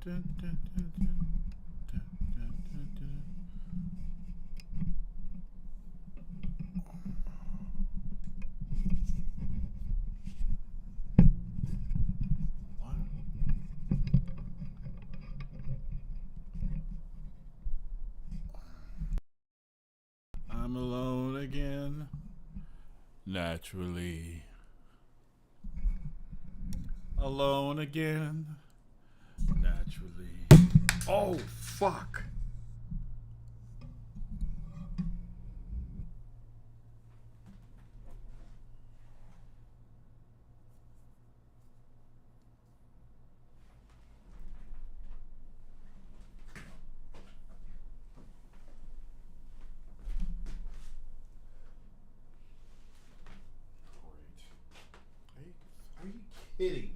I'm alone again. Naturally. Alone again. Naturally. Oh, fuck. Are you kidding me?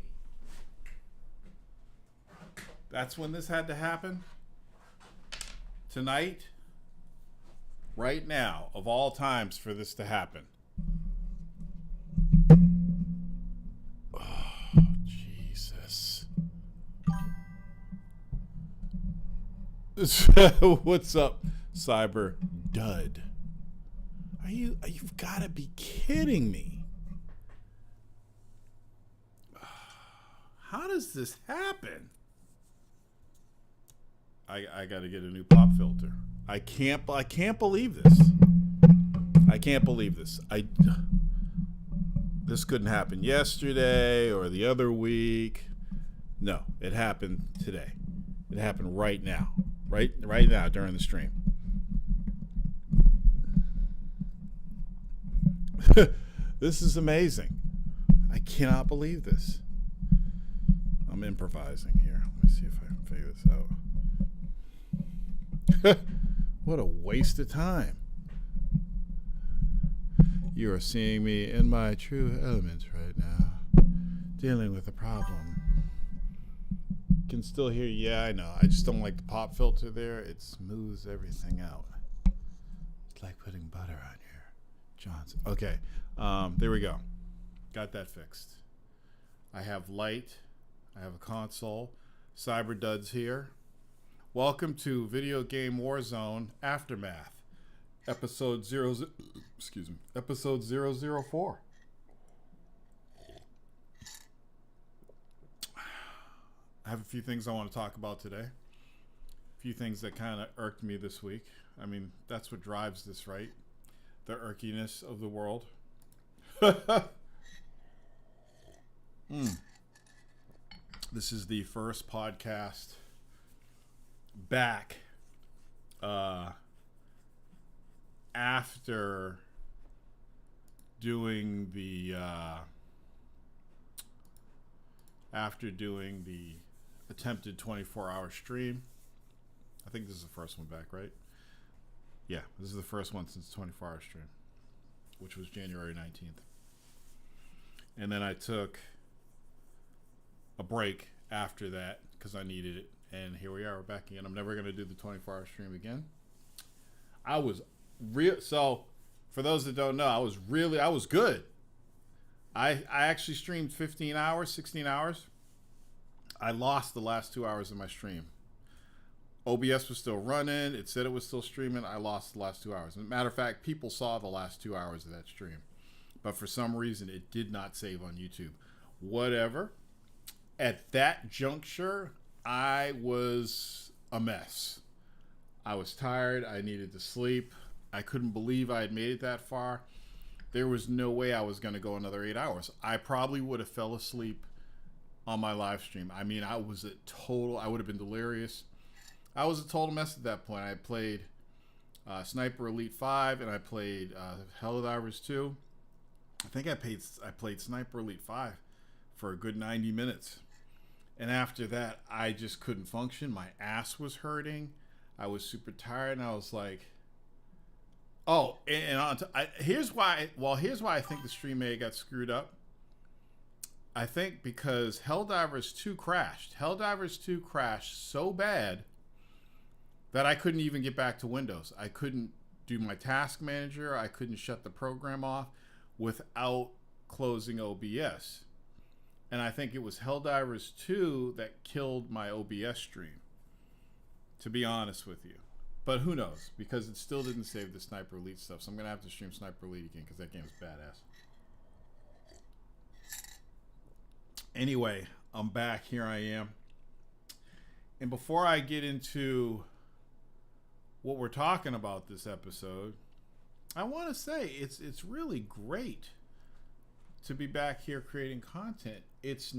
That's when this had to happen? Tonight? Right now, of all times for this to happen. Oh, Jesus. What's up, Cyber Dud? You've got to be kidding me. How does this happen? I got to get a new pop filter. I can't believe this. I can't believe this. This couldn't happen yesterday or the other week. No, it happened today. It happened right now. Right now during the stream. This is amazing. I cannot believe this. I'm improvising here. Let me see if I can figure this out. What a waste of time. You are seeing me in my true elements right now. Dealing with a problem. Can still hear you. Yeah, I know. I just don't like the pop filter there. It smooths everything out. It's like putting butter on your Johnson. Okay. There we go. Got that fixed. I have light. I have a console. Cyberdud's here. Welcome to Video Game Warzone Aftermath, episode 004. I have a few things I want to talk about today. A few things that kind of irked me this week. I mean, that's what drives this, right? The irkiness of the world. This is the first podcast back after doing the attempted 24-hour stream. I think this is the first one back, right? Yeah, this is the first one since 24-hour stream, which was January 19th. And then I took a break after that because I needed it. And here we are, we're back again. I'm never going to do the 24-hour stream again. So, for those that don't know, I was good. I actually streamed 15 hours, 16 hours. I lost the last 2 hours of my stream. OBS was still running. It said it was still streaming. I lost the last 2 hours. As a matter of fact, people saw the last 2 hours of that stream. But for some reason, it did not save on YouTube. Whatever. At that juncture, I was a mess. I was tired. I needed to sleep. I couldn't believe I had made it that far. There was no way I was going to go another 8 hours. I probably would have fell asleep on my live stream. I mean, I would have been delirious. I was a total mess at that point. I played Sniper Elite 5 and I played Helldivers 2. I think I played Sniper Elite 5 for a good 90 minutes. And after that, I just couldn't function. My ass was hurting. I was super tired, and I was like, "Oh!" Here's why I think the stream may have got screwed up. I think because Helldivers 2 crashed. Helldivers 2 crashed so bad that I couldn't even get back to Windows. I couldn't do my task manager. I couldn't shut the program off without closing OBS. And I think it was Helldivers 2 that killed my OBS stream, to be honest with you. But who knows? Because it still didn't save the Sniper Elite stuff. So I'm going to have to stream Sniper Elite again because that game is badass. Anyway, I'm back. Here I am. And before I get into what we're talking about this episode, I want to say it's really great to be back here creating content. It's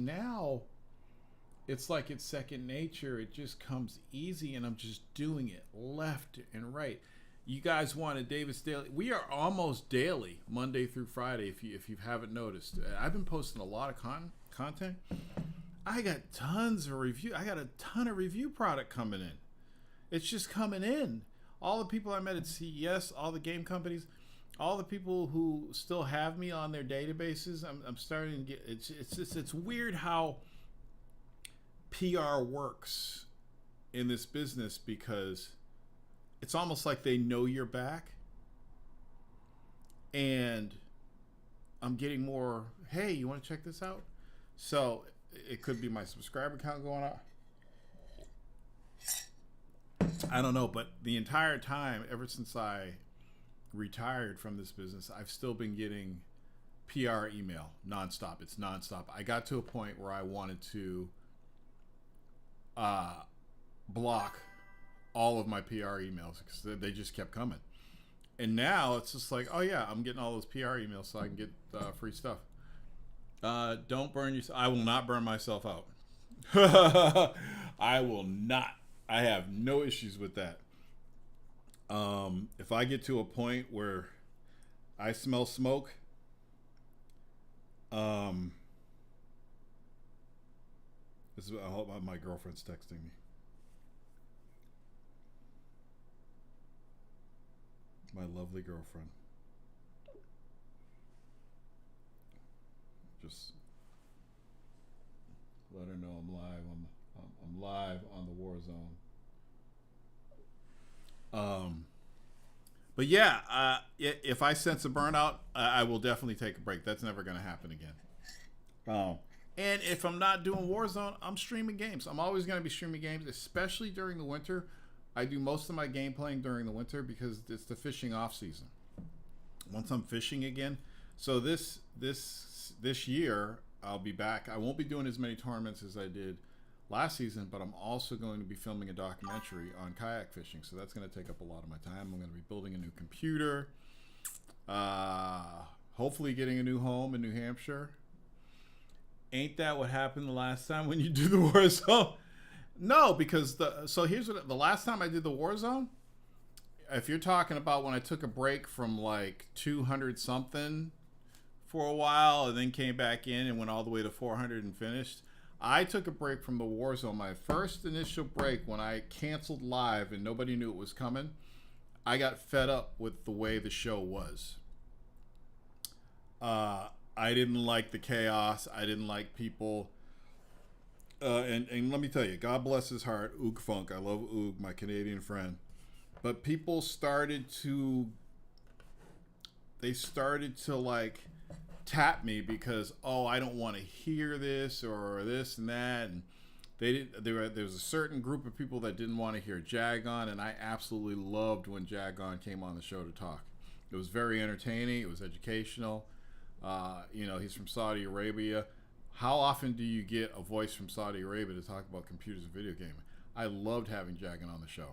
like it's second nature. It just comes easy, and I'm just doing it left and right. You guys wanted Davis Daily. We are almost daily, Monday through Friday, if you haven't noticed. I've been posting a lot of content. I got tons of review. I got a ton of review product coming in. It's just coming in. All the people I met at CES, all the game companies, all the people who still have me on their databases. I'm starting to get. It's weird how PR works in this business, because it's almost like they know you're back, and I'm getting more, hey, you want to check this out? So it could be my subscriber count going up. I don't know, but the entire time, ever since I retired from this business, I've still been getting PR email nonstop. It's nonstop. I got to a point where I wanted to block all of my PR emails because they just kept coming. And now it's just like, oh yeah, I'm getting all those PR emails so I can get free stuff. Don't burn yourself. I will not burn myself out. I will not. I have no issues with that. If I get to a point where I smell smoke, this is, I hope my girlfriend's texting me. My lovely girlfriend. Just let her know I'm live. I'm live on the Warzone. But yeah, if I sense a burnout, I will definitely take a break. That's never going to happen again. And if I'm not doing Warzone, I'm streaming games. I'm always going to be streaming games, especially during the winter. I do most of my game playing during the winter because it's the fishing off season. Once I'm fishing again, so this year I'll be back. I won't be doing as many tournaments as I did last season, but I'm also going to be filming a documentary on kayak fishing, so that's going to take up a lot of my time. I'm going to be building a new computer, hopefully getting a new home in New Hampshire. Ain't that what happened the last time when you do the Warzone? No, because here's what the last time I did the Warzone, if you're talking about when I took a break from like 200 something for a while and then came back in and went all the way to 400 and finished, I took a break from the Warzone. My first initial break, when I canceled live and nobody knew it was coming, I got fed up with the way the show was. I didn't like the chaos. I didn't like people. And let me tell you, God bless his heart, Oog Funk. I love Oog, my Canadian friend. But people started to like tap me because, oh, I don't want to hear this or this and that. And there was a certain group of people that didn't want to hear Jagon, and I absolutely loved when Jagon came on the show to talk. It was very entertaining. It was educational. He's from Saudi Arabia. How often do you get a voice from Saudi Arabia to talk about computers and video gaming? I loved having Jagan on the show.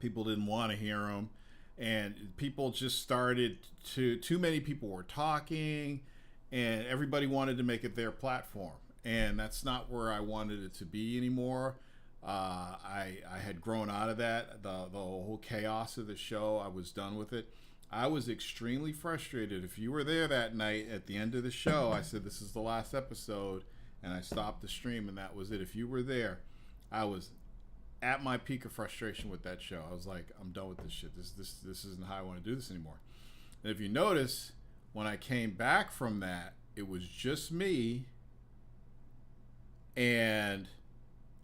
People didn't want to hear him, and people just started too many people were talking, and everybody wanted to make it their platform, and that's not where I wanted it to be anymore. I had grown out of that, the whole chaos of the show. I was done with it. I was extremely frustrated. If you were there that night at the end of the show, I said, this is the last episode, and I stopped the stream, and that was it. If you were there, I was at my peak of frustration with that show. I was like, I'm done with this shit. This isn't how I want to do this anymore. And if you notice, when I came back from that, it was just me, and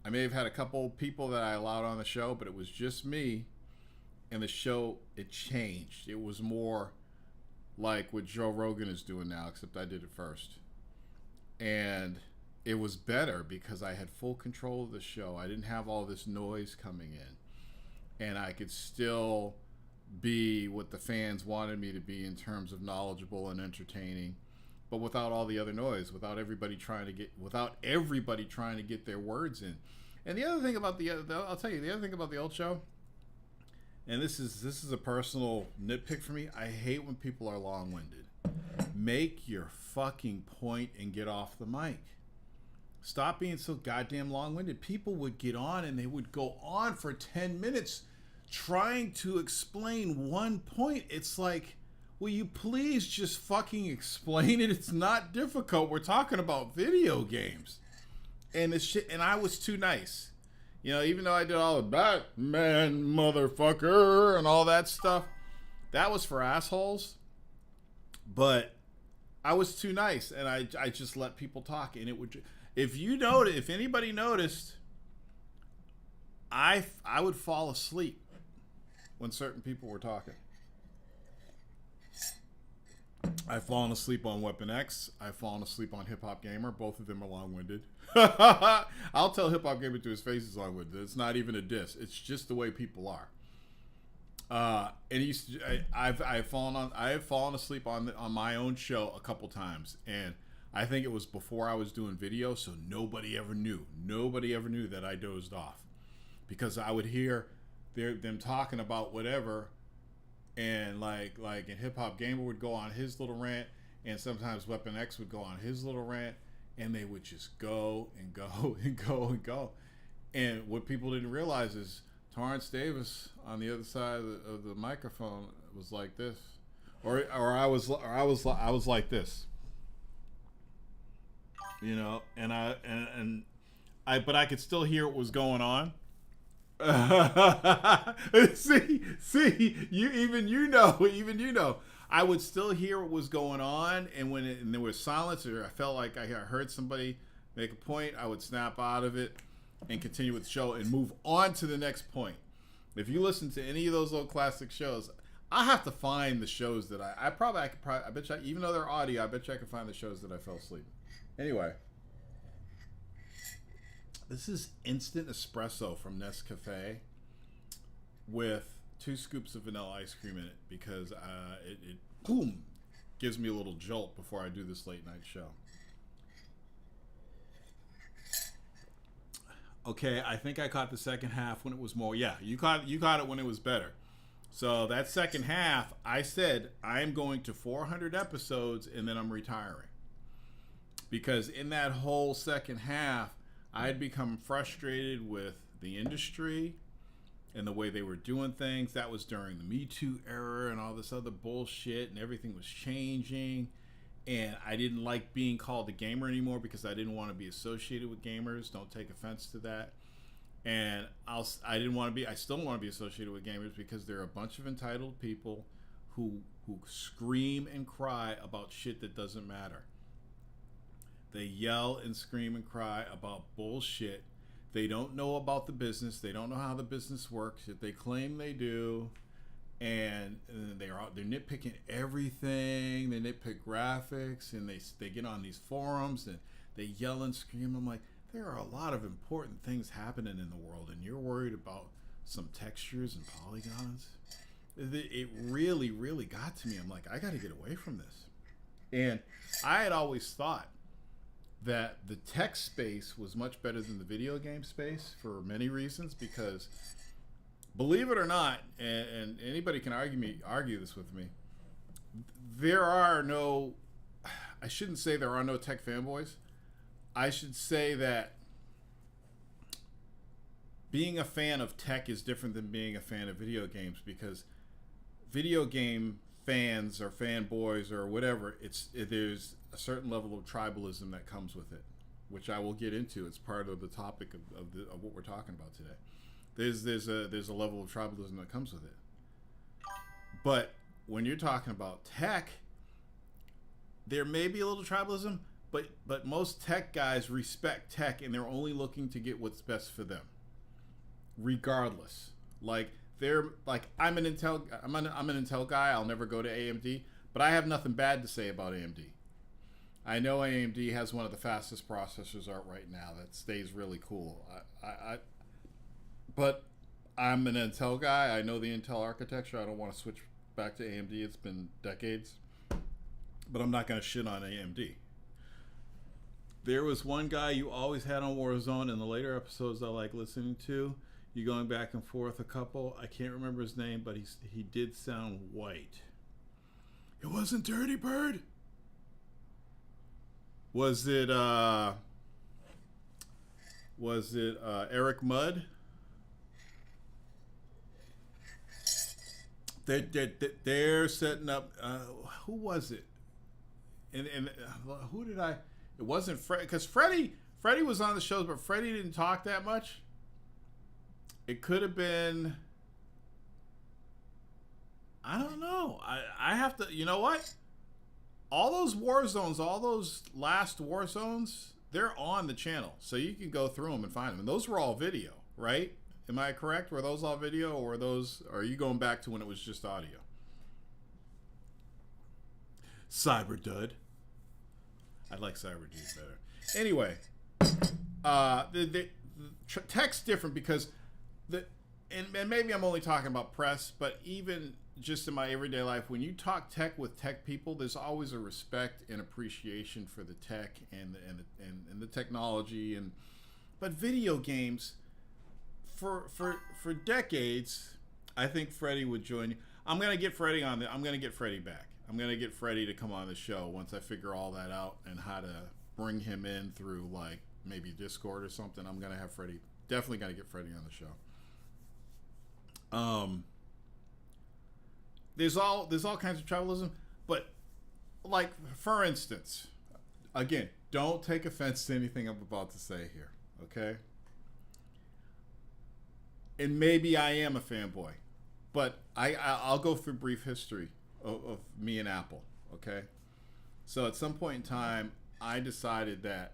I may have had a couple people that I allowed on the show, but it was just me. And the show, it changed. It was more like what Joe Rogan is doing now, except I did it first. And it was better because I had full control of the show. I didn't have all this noise coming in, and I could still be what the fans wanted me to be in terms of knowledgeable and entertaining, but without all the other noise, without everybody trying to get their words in. And the other thing about I'll tell you, the other thing about the old show, and this is a personal nitpick for me, I hate when people are long-winded. Make your fucking point and get off the mic. Stop being so goddamn long-winded. People would get on and they would go on for 10 minutes trying to explain one point. It's like, will you please just fucking explain it? It's not difficult. We're talking about video games. And this shit, and I was too nice. You know, even though I did all the Batman motherfucker and all that stuff, that was for assholes. But I was too nice, and I just let people talk, and it would. If anybody noticed, I would fall asleep when certain people were talking. I've fallen asleep on Weapon X. I've fallen asleep on Hip Hop Gamer. Both of them are long-winded. I'll tell Hip Hop Gamer to his face he's long-winded. It's not even a diss. It's just the way people are. And I've fallen asleep on my own show a couple times, and I think it was before I was doing video, so nobody ever knew. Nobody ever knew that I dozed off, because I would hear them talking about whatever. And like and Hip Hop Gamer would go on his little rant, and sometimes Weapon X would go on his little rant, and they would just go and go and go and go. And what people didn't realize is Torrance Davis on the other side of the microphone was like this, or I was like this, you know, and I but I could still hear what was going on. see, you know, I would still hear what was going on, and when there was silence, or I felt like I heard somebody make a point, I would snap out of it and continue with the show and move on to the next point. If you listen to any of those old classic shows, I have to find the shows that I bet you, even though they're audio, I bet you I can find the shows that I fell asleep. Anyway. This is instant espresso from Nescafe with 2 scoops of vanilla ice cream in it, because it boom gives me a little jolt before I do this late night show. Okay, I think I caught the second half when it was more. Yeah, you caught it when it was better. So that second half, I said I'm going to 400 episodes and then I'm retiring, because in that whole second half, I had become frustrated with the industry and the way they were doing things. That was during the Me Too era and all this other bullshit, and everything was changing. And I didn't like being called a gamer anymore, because I didn't want to be associated with gamers. Don't take offense to that. And I still want to be associated with gamers, because there are a bunch of entitled people who scream and cry about shit that doesn't matter. They yell and scream and cry about bullshit. They don't know about the business. They don't know how the business works. Yet they claim they do, and they're nitpicking everything. They nitpick graphics, and they get on these forums and they yell and scream. I'm like, there are a lot of important things happening in the world, and you're worried about some textures and polygons. It really, really got to me. I'm like, I got to get away from this. And I had always thought that the tech space was much better than the video game space for many reasons, because believe it or not, and anybody can argue this with me, I shouldn't say there are no tech fanboys. I should say that being a fan of tech is different than being a fan of video games, because video game fans or fanboys or whatever, there's a certain level of tribalism that comes with it, which I will get into. It's part of the topic of what we're talking about today. There's a level of tribalism that comes with it. But when you're talking about tech, there may be a little tribalism, but most tech guys respect tech, and they're only looking to get what's best for them, regardless. I'm an Intel guy. I'll never go to AMD, but I have nothing bad to say about AMD. I know AMD has one of the fastest processors out right now that stays really cool. But I'm an Intel guy. I know the Intel architecture. I don't want to switch back to AMD. It's been decades. But I'm not going to shit on AMD. There was one guy you always had on Warzone in the later episodes I like listening to. You going back and forth a couple. I can't remember his name, but he did sound white. It wasn't Dirty Bird. Was it Eric Mudd? They're setting up. Who was it? And who did I? It wasn't Fred, because Freddie was on the shows, but Freddie didn't talk that much. It could have been. I don't know. I have to. You know what? All those war zones, all those last war zones, they're on the channel, so you can go through them and find them. And those were all video, right? Am I correct? Were those all video, or are you going back to when it was just audio? Cyber Dud. I like Cyber Dude better. Anyway, the tech's different because and maybe I'm only talking about press, but even just in my everyday life, when you talk tech with tech people, there's always a respect and appreciation for the tech and the technology. But video games, for decades, I think Freddie would join you. I'm gonna get Freddie on I'm gonna get Freddie back. I'm gonna get Freddie to come on the show once I figure all that out and how to bring him in through like maybe Discord or something. I'm gonna have Freddie. Definitely gonna get Freddie on the show. There's all kinds of tribalism, but like for instance, again, don't take offense to anything I'm about to say here, okay? And maybe I am a fanboy, but I'll go through brief history of me and Apple, okay? So at some point in time, I decided that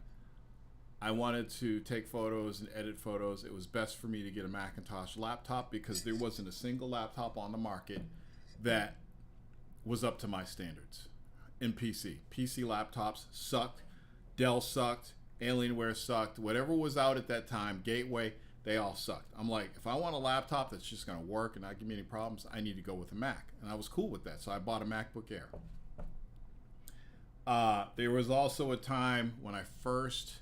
I wanted to take photos and edit photos. It was best for me to get a Macintosh laptop because there wasn't a single laptop on the market that was up to my standards in PC. PC laptops sucked. Dell sucked. Alienware sucked. Whatever was out at that time, Gateway, they all sucked. I'm like, if I want a laptop that's just going to work and not give me any problems, I need to go with a Mac. And I was cool with that, so I bought a MacBook Air. There was also a time when I first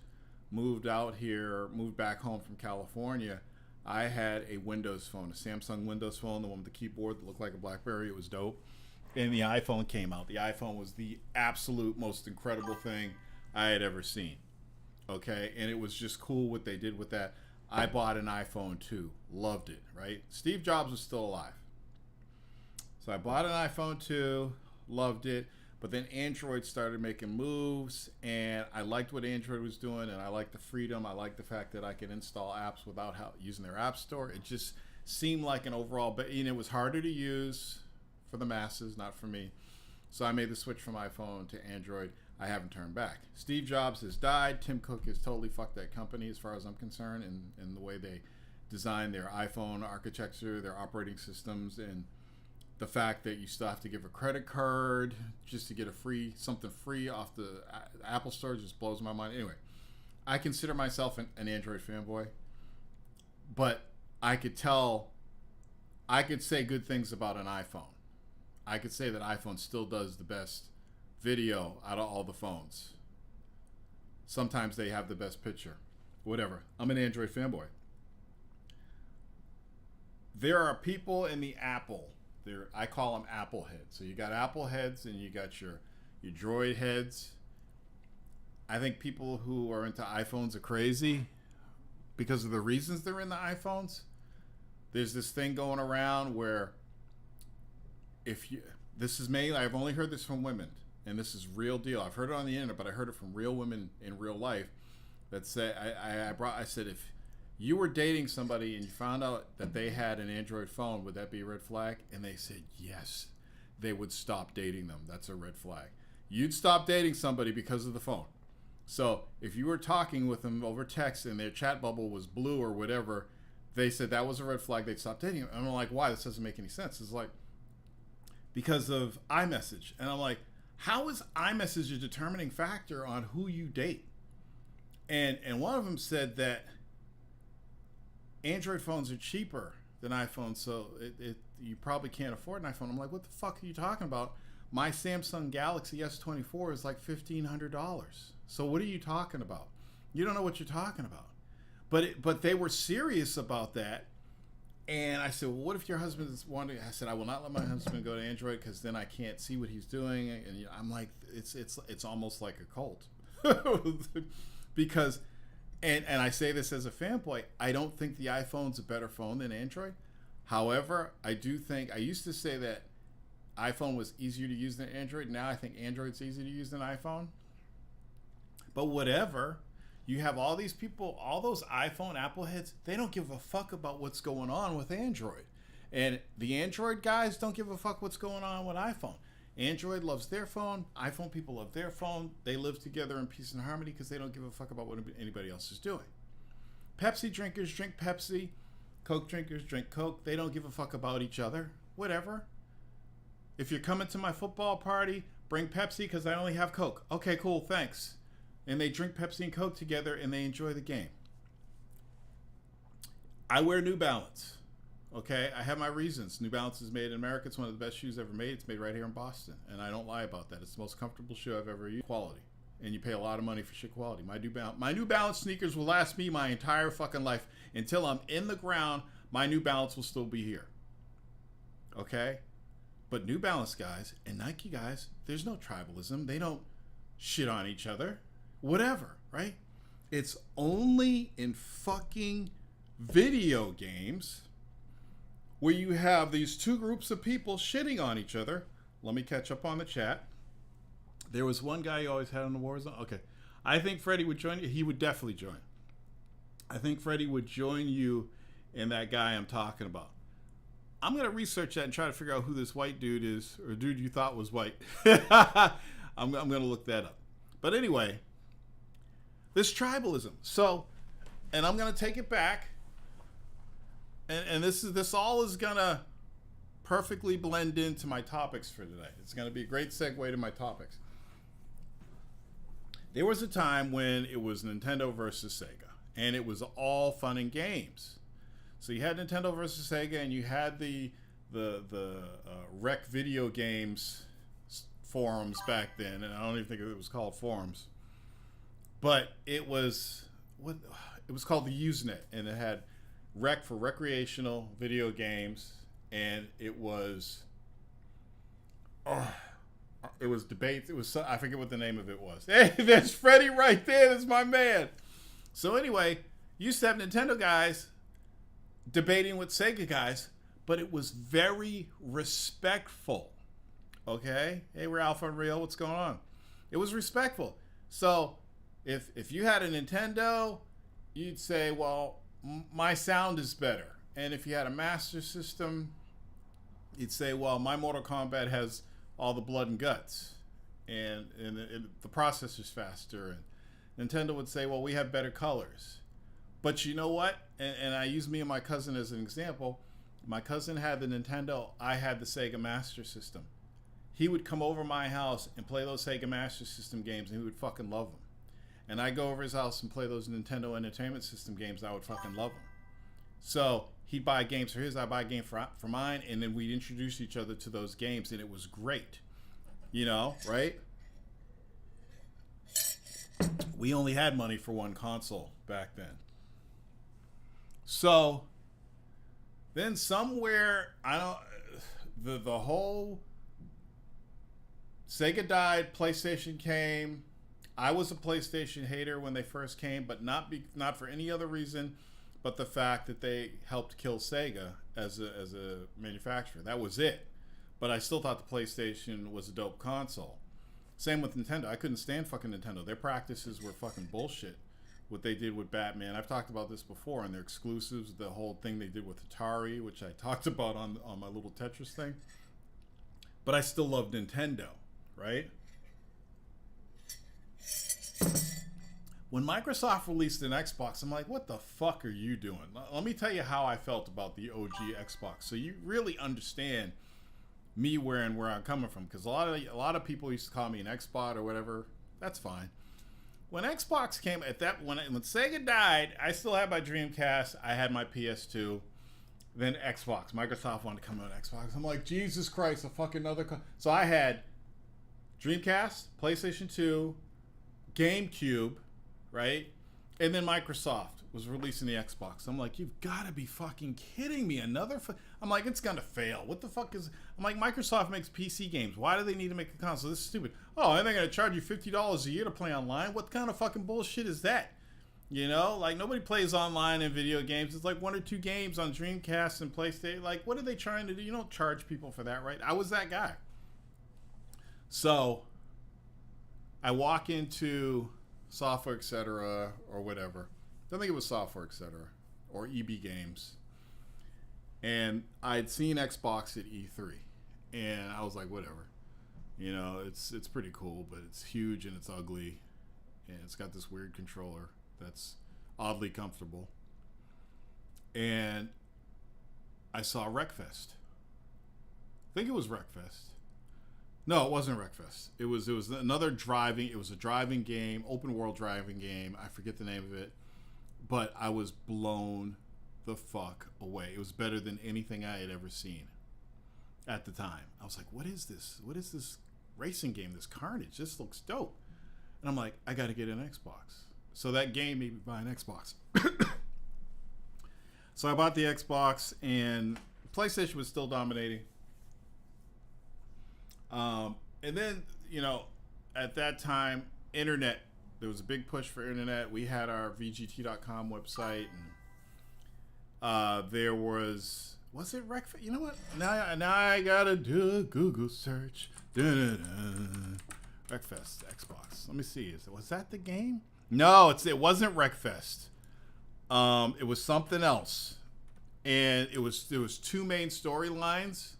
moved back home from California, I had a Windows phone, a Samsung Windows phone, the one with the keyboard that looked like a BlackBerry. It was dope. And the iPhone came out. The iPhone was the absolute most incredible thing I had ever seen. Okay? And it was just cool what they did with that. I bought an iPhone 2. Loved it, right? Steve Jobs was still alive. So I bought an iPhone 2. Loved it. But then Android started making moves, and I liked what Android was doing, and I liked the freedom. I liked the fact that I could install apps without using their app store. It just seemed like an overall, but it was harder to use for the masses, not for me. So I made the switch from iPhone to Android. I haven't turned back. Steve Jobs has died. Tim Cook has totally fucked that company as far as I'm concerned, and the way they design their iPhone architecture, their operating systems, and the fact that you still have to give a credit card just to get something free off the Apple Store just blows my mind. Anyway, I consider myself an Android fanboy, but I could say good things about an iPhone. I could say that iPhone still does the best video out of all the phones. Sometimes they have the best picture. Whatever. I'm an Android fanboy. There are people in the Apple. I call them Apple heads. So you got Apple heads and you got your Droid heads. I think people who are into iPhones are crazy because of the reasons they're in the iPhones. There's this thing going around where I've only heard this from women, and this is real deal. I've heard it on the internet, but I heard it from real women in real life that say, I said, if you were dating somebody and you found out that they had an Android phone, would that be a red flag? And they said yes. They would stop dating them. That's a red flag. You'd stop dating somebody because of the phone. So if you were talking with them over text and their chat bubble was blue or whatever, they said that was a red flag. They'd stop dating them. And I'm like, why? This doesn't make any sense. It's like, because of iMessage. And I'm like, how is iMessage a determining factor on who you date? And one of them said that Android phones are cheaper than iPhones, so you probably can't afford an iPhone. I'm like, what the fuck are you talking about? My Samsung Galaxy S24 is like $1,500. So what are you talking about? You don't know what you're talking about. But they were serious about that. And I said, well, what if your husband's wanting? I said, I will not let my husband go to Android because then I can't see what he's doing. And I'm like, it's almost like a cult. Because, and I say this as a fanboy, I don't think the iPhone's a better phone than Android. However, I do think, I used to say that iPhone was easier to use than Android. Now I think Android's easier to use than iPhone. But whatever, you have all these people, all those iPhone Apple heads, they don't give a fuck about what's going on with Android. And the Android guys don't give a fuck what's going on with iPhone. Android loves their phone. iPhone people love their phone. They live together in peace and harmony because they don't give a fuck about what anybody else is doing. Pepsi drinkers drink Pepsi. Coke drinkers drink Coke. They don't give a fuck about each other. Whatever. If you're coming to my football party, bring Pepsi because I only have Coke. Okay, cool, thanks. And they drink Pepsi and Coke together and they enjoy the game. I wear New Balance. Okay, I have my reasons. New Balance is made in America. It's one of the best shoes ever made. It's made right here in Boston. And I don't lie about that. It's the most comfortable shoe I've ever used. Quality. And you pay a lot of money for shit quality. My New Balance sneakers will last me my entire fucking life. Until I'm in the ground, my New Balance will still be here. Okay? But New Balance guys and Nike guys, there's no tribalism. They don't shit on each other. Whatever, right? It's only in fucking video games where you have these two groups of people shitting on each other. Let me catch up on the chat. There was one guy you always had on the Warzone. Okay. I think Freddie would join you. He would definitely join. I think Freddie would join you and that guy I'm talking about. I'm going to research that and try to figure out who this white dude is, or dude you thought was white. I'm going to look that up. But anyway, this tribalism. So, and I'm going to take it back. And this all is going to perfectly blend into my topics for today. It's going to be a great segue to my topics. There was a time when it was Nintendo versus Sega, and it was all fun and games. So you had Nintendo versus Sega, and you had the Rec Video Games forums back then, and I don't even think it was called forums, but it was called the Usenet, and it had Rec for recreational video games, and it was debates. It was, I forget what the name of it was. Hey, there's Freddie right there. That's my man. So anyway, you used to have Nintendo guys debating with Sega guys, but it was very respectful. Okay? Hey, we're Alpha and Real. What's going on? It was respectful. So if you had a Nintendo, you'd say, well, my sound is better. And if you had a Master System, you'd say, well, my Mortal Kombat has all the blood and guts. And the processor's faster. And Nintendo would say, well, we have better colors. But you know what? And I use me and my cousin as an example. My cousin had the Nintendo. I had the Sega Master System. He would come over my house and play those Sega Master System games, and he would fucking love them. And I'd go over his house and play those Nintendo Entertainment System games, and I would fucking love them. So he'd buy games for his, I'd buy a game for mine, and then we'd introduce each other to those games, and it was great. You know, right? We only had money for one console back then. So then somewhere, the whole Sega died, PlayStation came. I was a PlayStation hater when they first came, but not for any other reason but the fact that they helped kill Sega as a manufacturer. That was it. But I still thought the PlayStation was a dope console. Same with Nintendo. I couldn't stand fucking Nintendo. Their practices were fucking bullshit. What they did with Batman. I've talked about this before on their exclusives. The whole thing they did with Atari, which I talked about on my little Tetris thing. But I still love Nintendo, right? When Microsoft released an Xbox, I'm like, what the fuck are you doing? Let me tell you how I felt about the OG Xbox, so you really understand me where I'm coming from, because a lot of people used to call me an Xbot or whatever. That's fine. When Xbox came at that when Sega died, I still had my Dreamcast. I had my PS2. Then Xbox. Microsoft wanted to come out on Xbox. I'm like, Jesus Christ, a fucking another. So I had Dreamcast, PlayStation 2, GameCube, right? And then Microsoft was releasing the Xbox. I'm like, you've got to be fucking kidding me. I'm like, it's going to fail. What the fuck is... I'm like, Microsoft makes PC games. Why do they need to make a console? This is stupid. Oh, and they're going to charge you $50 a year to play online? What kind of fucking bullshit is that? You know, like, nobody plays online in video games. It's like 1 or 2 games on Dreamcast and PlayStation. Like, what are they trying to do? You don't charge people for that, right? I was that guy. So, I walk into Software Etc. or whatever. I think it was Software Etc. or EB Games. And I'd seen Xbox at E3. And I was like, whatever. You know, it's pretty cool, but it's huge and it's ugly. And it's got this weird controller that's oddly comfortable. And I saw Wreckfest. I think it was Wreckfest. No, it wasn't Wreckfest. It was another driving. It was a driving game, open world driving game. I forget the name of it, but I was blown the fuck away. It was better than anything I had ever seen at the time. I was like, what is this? What is this racing game? This Carnage? This looks dope. And I'm like, I got to get an Xbox. So that game made me buy an Xbox. So I bought the Xbox, and PlayStation was still dominating. And then, you know, at that time, internet, there was a big push for internet. We had our VGT.com website, and there was it Wreckfest? You know what? Now I gotta do a Google search. Wreckfest, Xbox. Let me see. Was that the game? No, it wasn't Wreckfest. It was something else, and there was 2 main storylines.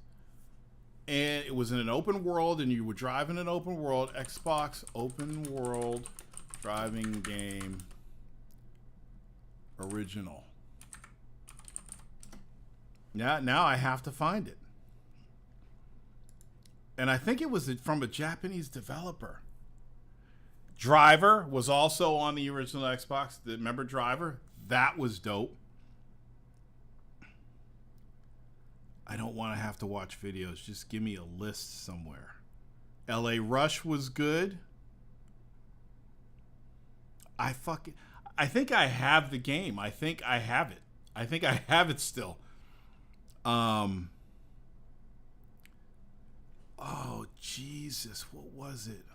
And it was in an open world, and you would drive in an open world. Xbox open world driving game original. Now I have to find it. And I think it was from a Japanese developer. Driver was also on the original Xbox. Remember Driver? That was dope. I don't want to have to watch videos. Just give me a list somewhere. LA Rush was good. I think I have the game. I think I have it. I think I have it still. Oh, Jesus. What was it?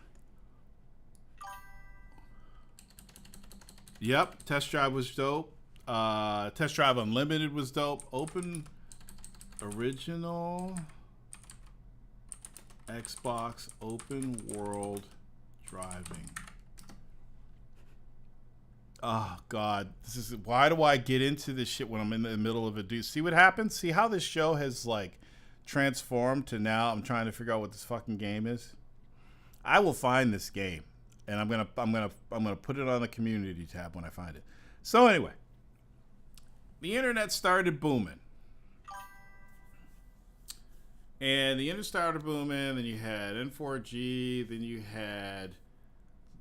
Yep. Test Drive was dope. Test Drive Unlimited was dope. Open original Xbox open world driving. Oh God, why do I get into this shit when I'm in the middle of it? Do you see what happens? See how this show has like transformed to now I'm trying to figure out what this fucking game is? I will find this game, and I'm gonna put it on the community tab when I find it. So anyway, the internet started booming. And the internet started booming, then you had N4G, then you had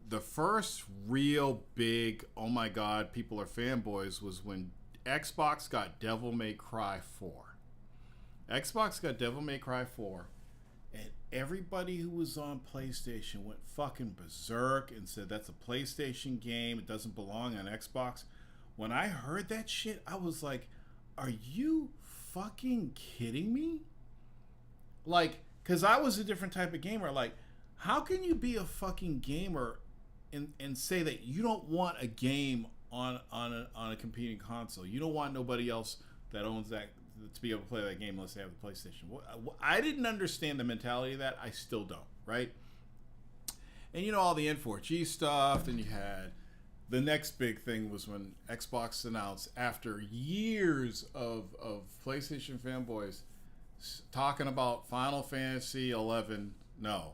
the first real big, oh my God, people are fanboys, was when Xbox got Devil May Cry 4. Xbox got Devil May Cry 4, and everybody who was on PlayStation went fucking berserk and said that's a PlayStation game, it doesn't belong on Xbox. When I heard that shit, I was like, are you fucking kidding me? Like, because I was a different type of gamer. Like, how can you be a fucking gamer and say that you don't want a game on a competing console? You don't want nobody else that owns that to be able to play that game unless they have the PlayStation. I didn't understand the mentality of that. I still don't, right? And you know, all the N4G stuff. Then you had the next big thing was when Xbox announced, after years of PlayStation fanboys talking about Final Fantasy 11, no,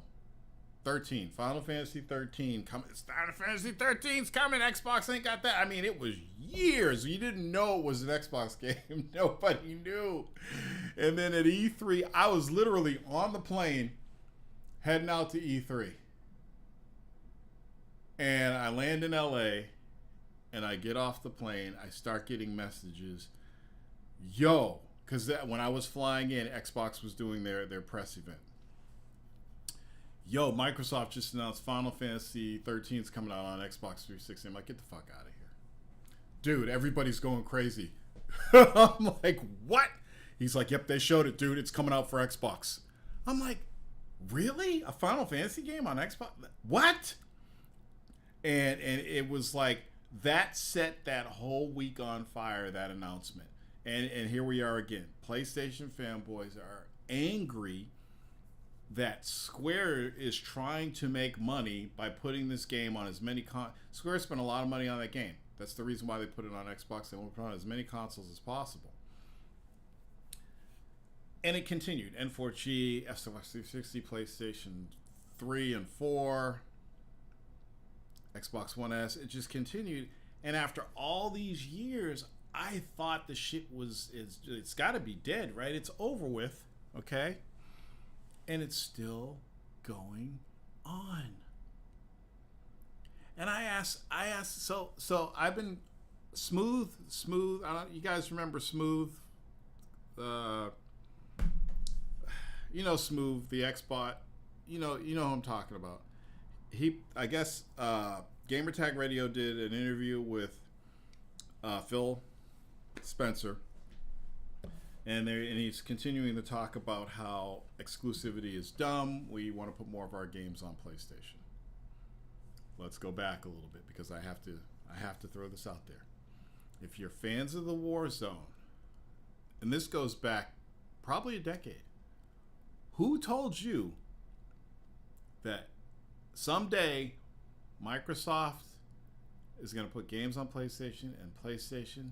13. Final Fantasy 13 coming. Final Fantasy 13's coming. Xbox ain't got that. I mean, it was years. You didn't know it was an Xbox game. Nobody knew. And then at E3, I was literally on the plane heading out to E3. And I land in LA and I get off the plane. I start getting messages. Yo, because when I was flying in, Xbox was doing their press event. Yo, Microsoft just announced Final Fantasy 13 is coming out on Xbox 360. I'm like, get the fuck out of here. Dude, everybody's going crazy. I'm like, what? He's like, yep, they showed it, dude. It's coming out for Xbox. I'm like, really? A Final Fantasy game on Xbox? What? And it was like, that set that whole week on fire, that announcement. And here we are again. PlayStation fanboys are angry that Square is trying to make money by putting this game on as many Square spent a lot of money on that game. That's the reason why they put it on Xbox. They want to put it on as many consoles as possible. And it continued. N4G, Xbox 360, PlayStation 3 and 4, Xbox One S. It just continued. And after all these years, I thought the shit it's got to be dead, right? It's over with, okay? And it's still going on. And I asked, so I've been Smooth. You guys remember Smooth? Smooth, the Xbot. You know who I'm talking about. I guess Gamertag Radio did an interview with Phil Spencer. And he's continuing to talk about how exclusivity is dumb. We want to put more of our games on PlayStation. Let's go back a little bit because I have to throw this out there. If you're fans of the Warzone, and this goes back probably a decade, who told you that someday Microsoft is going to put games on PlayStation and PlayStation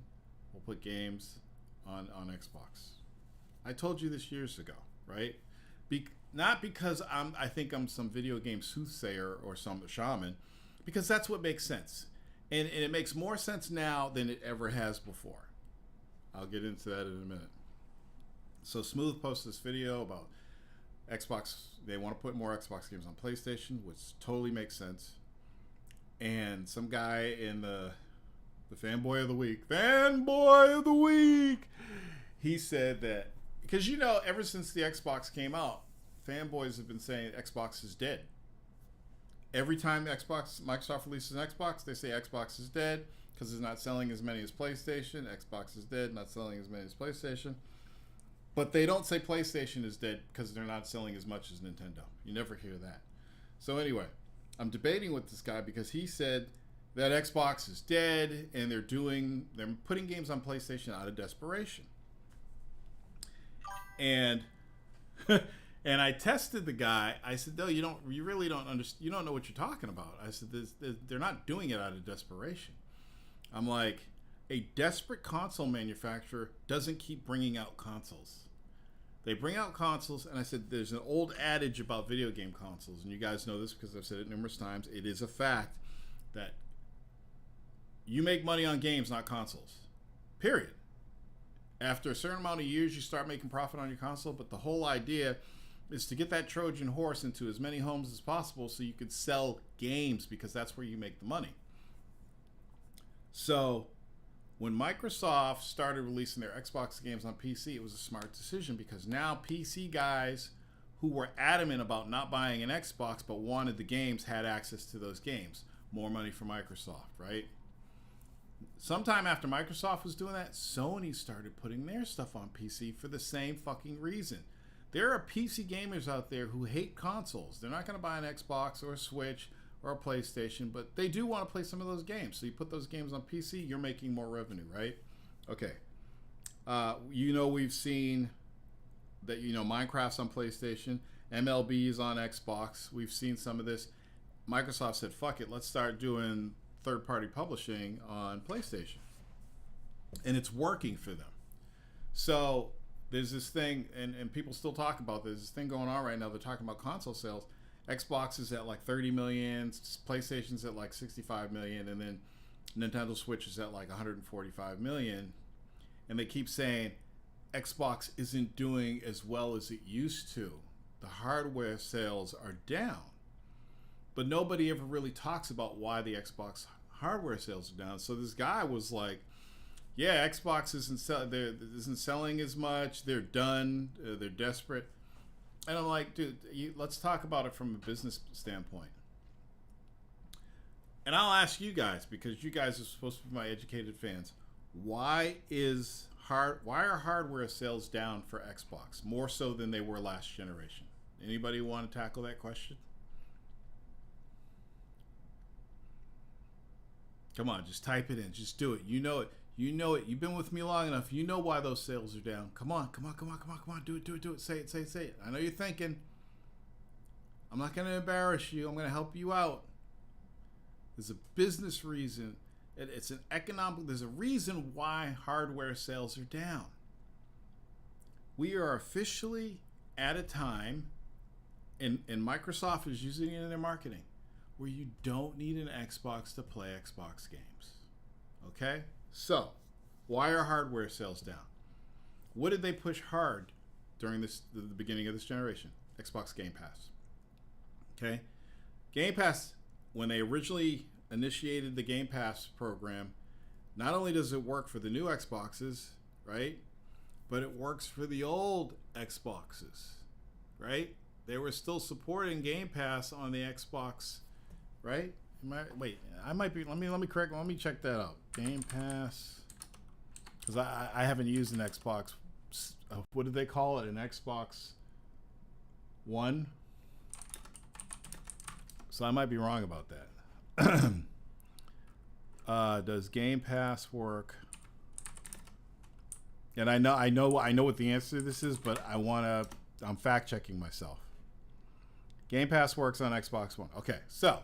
will put games on Xbox? I told you this years ago, right? Not because I think I'm some video game soothsayer or some shaman, because that's what makes sense. And it makes more sense now than it ever has before. I'll get into that in a minute. So Smooth posted this video about Xbox. They want to put more Xbox games on PlayStation, which totally makes sense. And some guy in the fanboy of the week, he said that, because ever since the Xbox came out, fanboys have been saying Xbox is dead. Every time Microsoft releases an Xbox, they say Xbox is dead because it's not selling as many as PlayStation. Xbox is dead, not selling as many as PlayStation. But they don't say PlayStation is dead because they're not selling as much as Nintendo. You never hear that. So anyway, I'm debating with this guy because he said that Xbox is dead and they're putting games on PlayStation out of desperation. And and I tested the guy. I said, "No, you really don't understand. You don't know what you're talking about." I said, "They're not doing it out of desperation." I'm like, a desperate console manufacturer doesn't keep bringing out consoles. They bring out consoles, and I said, there's an old adage about video game consoles, and you guys know this because I've said it numerous times. It is a fact that you make money on games, not consoles. Period. After a certain amount of years, you start making profit on your console, but the whole idea is to get that Trojan horse into as many homes as possible so you could sell games, because that's where you make the money. So when Microsoft started releasing their Xbox games on PC, it was a smart decision, because now PC guys who were adamant about not buying an Xbox but wanted the games had access to those games. More money for Microsoft, right? Sometime after Microsoft was doing that, Sony started putting their stuff on PC for the same fucking reason. There are PC gamers out there who hate consoles. They're not going to buy an Xbox or a Switch or a PlayStation, but they do want to play some of those games. So you put those games on PC, you're making more revenue, right? Okay. We've seen that, Minecraft's on PlayStation, MLB is on Xbox. We've seen some of this. Microsoft said, fuck it, let's start doing third-party publishing on PlayStation. And it's working for them. So there's this thing, and people still talk about this thing going on right now. They're talking about console sales. Xbox is at like 30 million, PlayStation's at like 65 million, and then Nintendo Switch is at like 145 million. And they keep saying Xbox isn't doing as well as it used to. The hardware sales are down. But nobody ever really talks about why the Xbox hardware sales are down. So this guy was like, yeah, Xbox isn't selling as much. They're done. They're desperate. And I'm like, dude, let's talk about it from a business standpoint. And I'll ask you guys, because you guys are supposed to be my educated fans, why are hardware sales down for Xbox more so than they were last generation? Anybody want to tackle that question? Come on, just type it in. Just do it. You know it. You know it. You've been with me long enough. You know why those sales are down. Come on. Do it. Say it. I know you're thinking. I'm not going to embarrass you. I'm going to help you out. There's a business reason. It's an economic. There's a reason why hardware sales are down. We are officially at a time, and Microsoft is using it in their marketing, where you don't need an Xbox to play Xbox games. Okay? So, why are hardware sales down? What did they push hard during the beginning of this generation? Xbox Game Pass. Okay? Game Pass, when they originally initiated the Game Pass program, not only does it work for the new Xboxes, right? But it works for the old Xboxes, right? They were still supporting Game Pass on the Xbox, right? I might be. Let me check that out. Game Pass, because I haven't used an Xbox. What did they call it? An Xbox One. So I might be wrong about that. Does Game Pass work? And I know what the answer to this is, but I'm fact checking myself. Game Pass works on Xbox One. Okay, so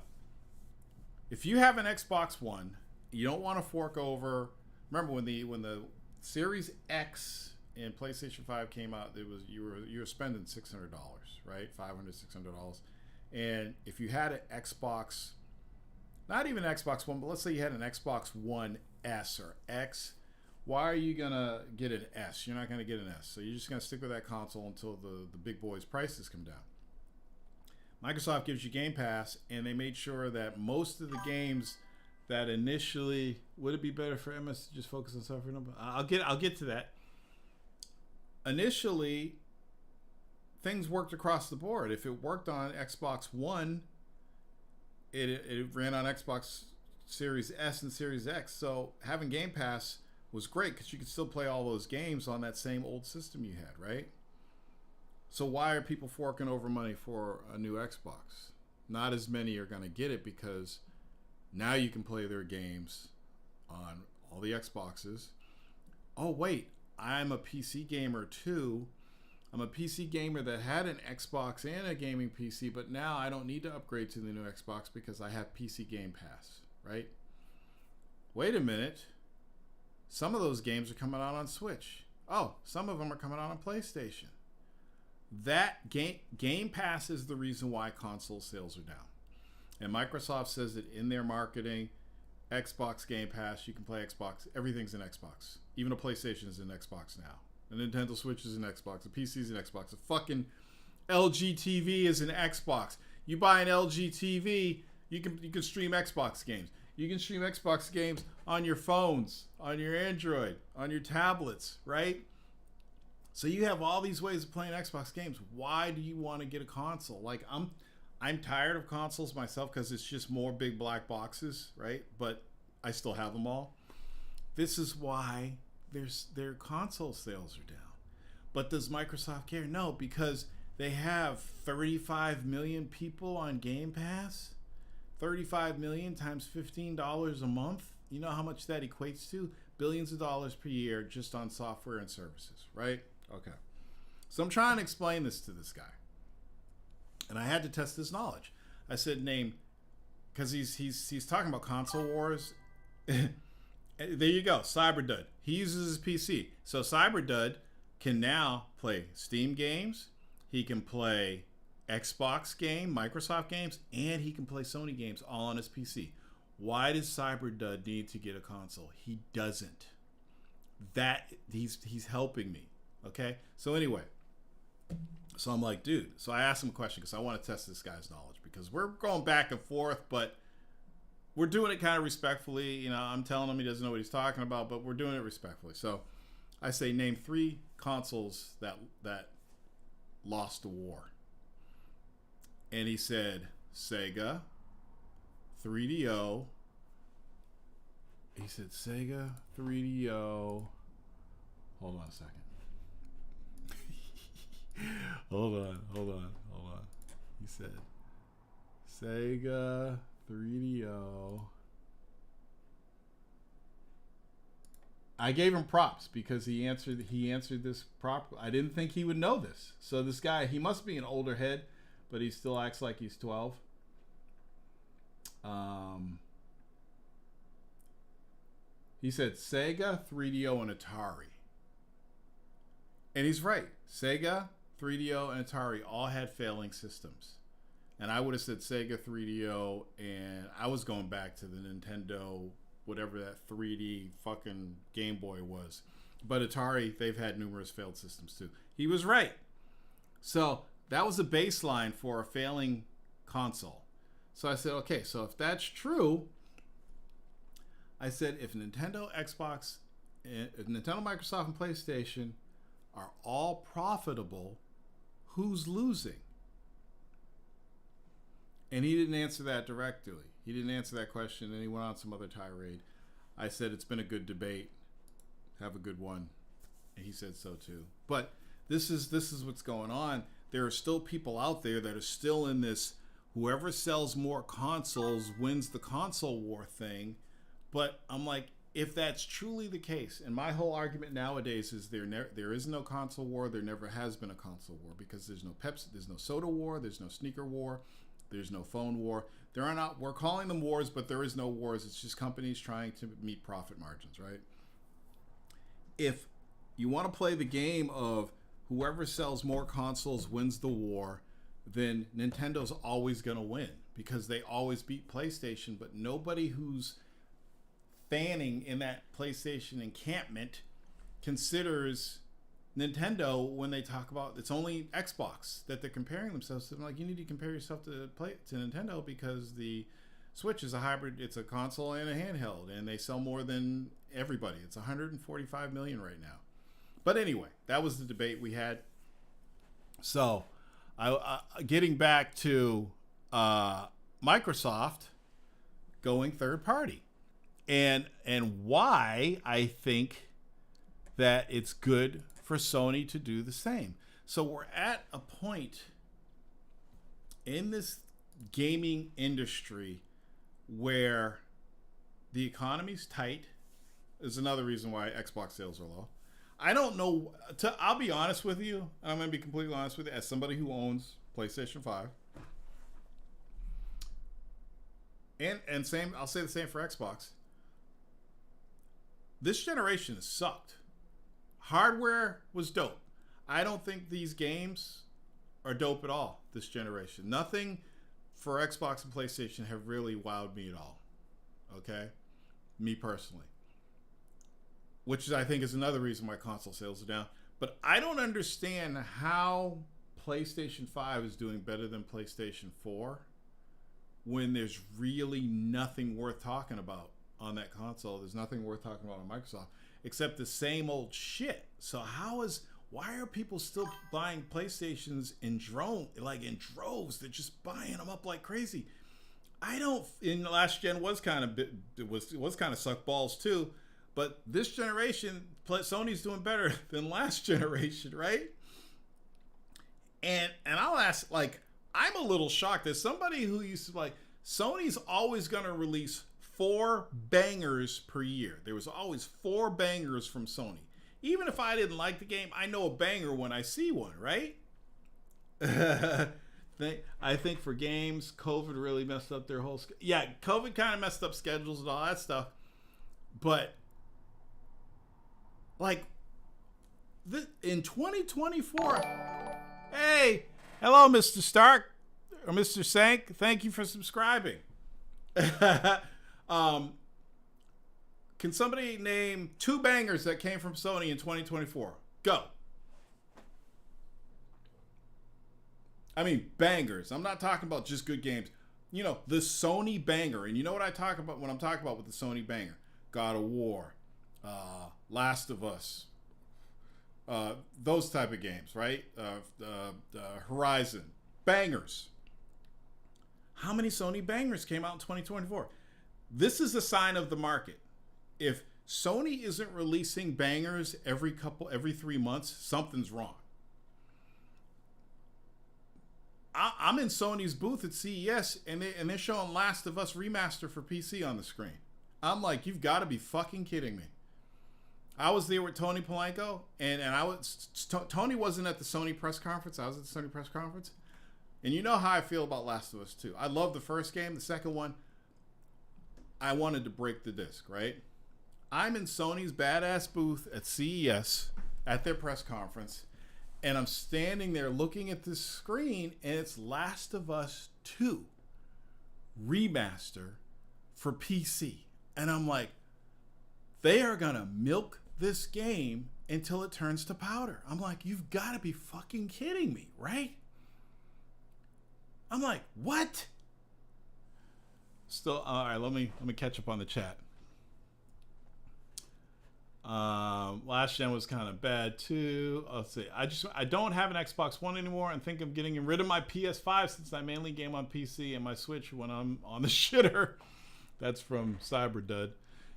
if you have an Xbox One, you don't want to fork over. Remember when the Series X and PlayStation 5 came out, you were spending $600, right? $500-$600. And if you had an Xbox, not even Xbox One, but let's say you had an Xbox One S or X, why are you gonna get an S? You're not gonna get an S. So you're just gonna stick with that console until the big boys' prices come down. Microsoft gives you Game Pass, and they made sure that most of the games that initially, would it be better for MS to just focus on software number? I'll get to that. Initially, things worked across the board. If it worked on Xbox One, it ran on Xbox Series S and Series X. So having Game Pass was great because you could still play all those games on that same old system you had, right? So why are people forking over money for a new Xbox? Not as many are going to get it because now you can play their games on all the Xboxes. Oh, wait, I'm a PC gamer too. I'm a PC gamer that had an Xbox and a gaming PC, but now I don't need to upgrade to the new Xbox because I have PC Game Pass, right? Wait a minute. Some of those games are coming out on Switch. Oh, some of them are coming out on PlayStation. That Game Pass is the reason why console sales are down. And Microsoft says that in their marketing, Xbox Game Pass, you can play Xbox. Everything's in Xbox. Even a PlayStation is in Xbox now. The Nintendo Switch is an Xbox. The PC is an Xbox. The fucking LG TV is an Xbox. You buy an LG TV, you can stream Xbox games. You can stream Xbox games on your phones, on your Android, on your tablets, right? So you have all these ways of playing Xbox games. Why do you want to get a console? Like I'm tired of consoles myself because it's just more big black boxes, right? But I still have them all. This is why their console sales are down. But does Microsoft care? No, because they have 35 million people on Game Pass. 35 million times $15 a month. You know how much that equates to? Billions of dollars per year just on software and services, right? Okay. So I'm trying to explain this to this guy. And I had to test his knowledge. I said, name, because he's talking about console wars. There you go, Cyberdud. He uses his PC. So Cyberdud can now play Steam games. He can play Xbox game, Microsoft games, and he can play Sony games all on his PC. Why does Cyberdud need to get a console? He doesn't. That he's helping me. Okay? So anyway, so I'm like, dude, so I asked him a question because I want to test this guy's knowledge because we're going back and forth, but we're doing it kind of respectfully. You know, I'm telling him he doesn't know what he's talking about, but we're doing it respectfully. So I say, name 3 consoles that lost the war. And he said Sega, 3DO. He said Sega, 3DO. Hold on a second. Hold on. He said Sega, 3DO. I gave him props because he answered this prop. I didn't think he would know this. So this guy, he must be an older head, but he still acts like he's 12. He said Sega, 3DO, and Atari. And he's right. Sega, 3DO, and Atari all had failing systems. And I would have said Sega, 3DO, and I was going back to the Nintendo, whatever that 3D fucking Game Boy was. But Atari, they've had numerous failed systems too. He was right. So that was a baseline for a failing console. So I said, okay, so if that's true, I said if Nintendo, Xbox, if Nintendo, Microsoft, and PlayStation are all profitable, who's losing? And he didn't answer that directly. He didn't answer that question, and he went on some other tirade. I said, it's been a good debate. Have a good one. And he said so too. But this is what's going on. There are still people out there that are still in this whoever sells more consoles wins the console war thing. But I'm like, if that's truly the case, and my whole argument nowadays is there is no console war, there never has been a console war because there's no Pepsi, there's no soda war, there's no sneaker war, there's no phone war. There are not, we're calling them wars, but there is no wars. It's just companies trying to meet profit margins, right? If you want to play the game of whoever sells more consoles wins the war, then Nintendo's always going to win because they always beat PlayStation, but nobody who's fanning in that PlayStation encampment considers Nintendo when they talk about it's only Xbox that they're comparing themselves to. I'm like, you need to compare yourself to Nintendo because the Switch is a hybrid. It's a console and a handheld, and they sell more than everybody. It's 145 million right now. But anyway, that was the debate we had. So, getting back to Microsoft going third party, and why I think that it's good for Sony to do the same. So we're at a point in this gaming industry where the economy's tight. Is another reason why Xbox sales are low. I don't know. I'll be honest with you. I'm going to be completely honest with you. As somebody who owns PlayStation 5, and same, I'll say the same for Xbox. This generation has sucked. Hardware was dope. I don't think these games are dope at all this generation. Nothing for Xbox and PlayStation have really wowed me at all. Okay? Me personally. Which I think is another reason why console sales are down. But I don't understand how PlayStation 5 is doing better than PlayStation 4 when there's really nothing worth talking about on that console. There's nothing worth talking about on Microsoft except the same old shit. So why are people still buying PlayStations in droves? They're just buying them up like crazy. In the last gen was kind of suck balls too, but this generation Sony's doing better than last generation, right? And I'll ask, like, I'm a little shocked as somebody who used to like Sony's always going to release 4 bangers per year. There was always 4 bangers from Sony. Even if I didn't like the game, I know a banger when I see one, right? I think for games, COVID really messed up their whole... Yeah, COVID kind of messed up schedules and all that stuff. But, like, in 2024, hey, Hello, Mr. Stark or Mr. Sank. Thank you for subscribing. Can somebody name 2 bangers that came from Sony in 2024? Go. I mean, bangers. I'm not talking about just good games. You know, the Sony banger. And you know what I talk about when I'm talking about with the Sony banger? God of War, Last of Us, those type of games, right? Horizon. Bangers. How many Sony bangers came out in 2024? This is a sign of the market. If Sony isn't releasing bangers every 3 months, something's wrong. I'm in Sony's booth at CES, and they're showing Last of Us Remaster for PC on the screen. I'm like, you've got to be fucking kidding me. I was there with Tony Polanco, and Tony wasn't at the Sony press conference. I was at the Sony press conference. And you know how I feel about Last of Us 2. I love the first game. The second one, I wanted to break the disc, right? I'm in Sony's badass booth at CES at their press conference, and I'm standing there looking at this screen, and it's Last of Us 2 Remaster for PC. And I'm like, they are going to milk this game until it turns to powder. I'm like, you've got to be fucking kidding me, right? I'm like, what? Still, all right, let me catch up on the chat. Last gen was kind of bad too. Let's see. I don't have an Xbox One anymore and think of getting rid of my PS5 since I mainly game on PC and my Switch when I'm on the shitter. That's from Cyberdud.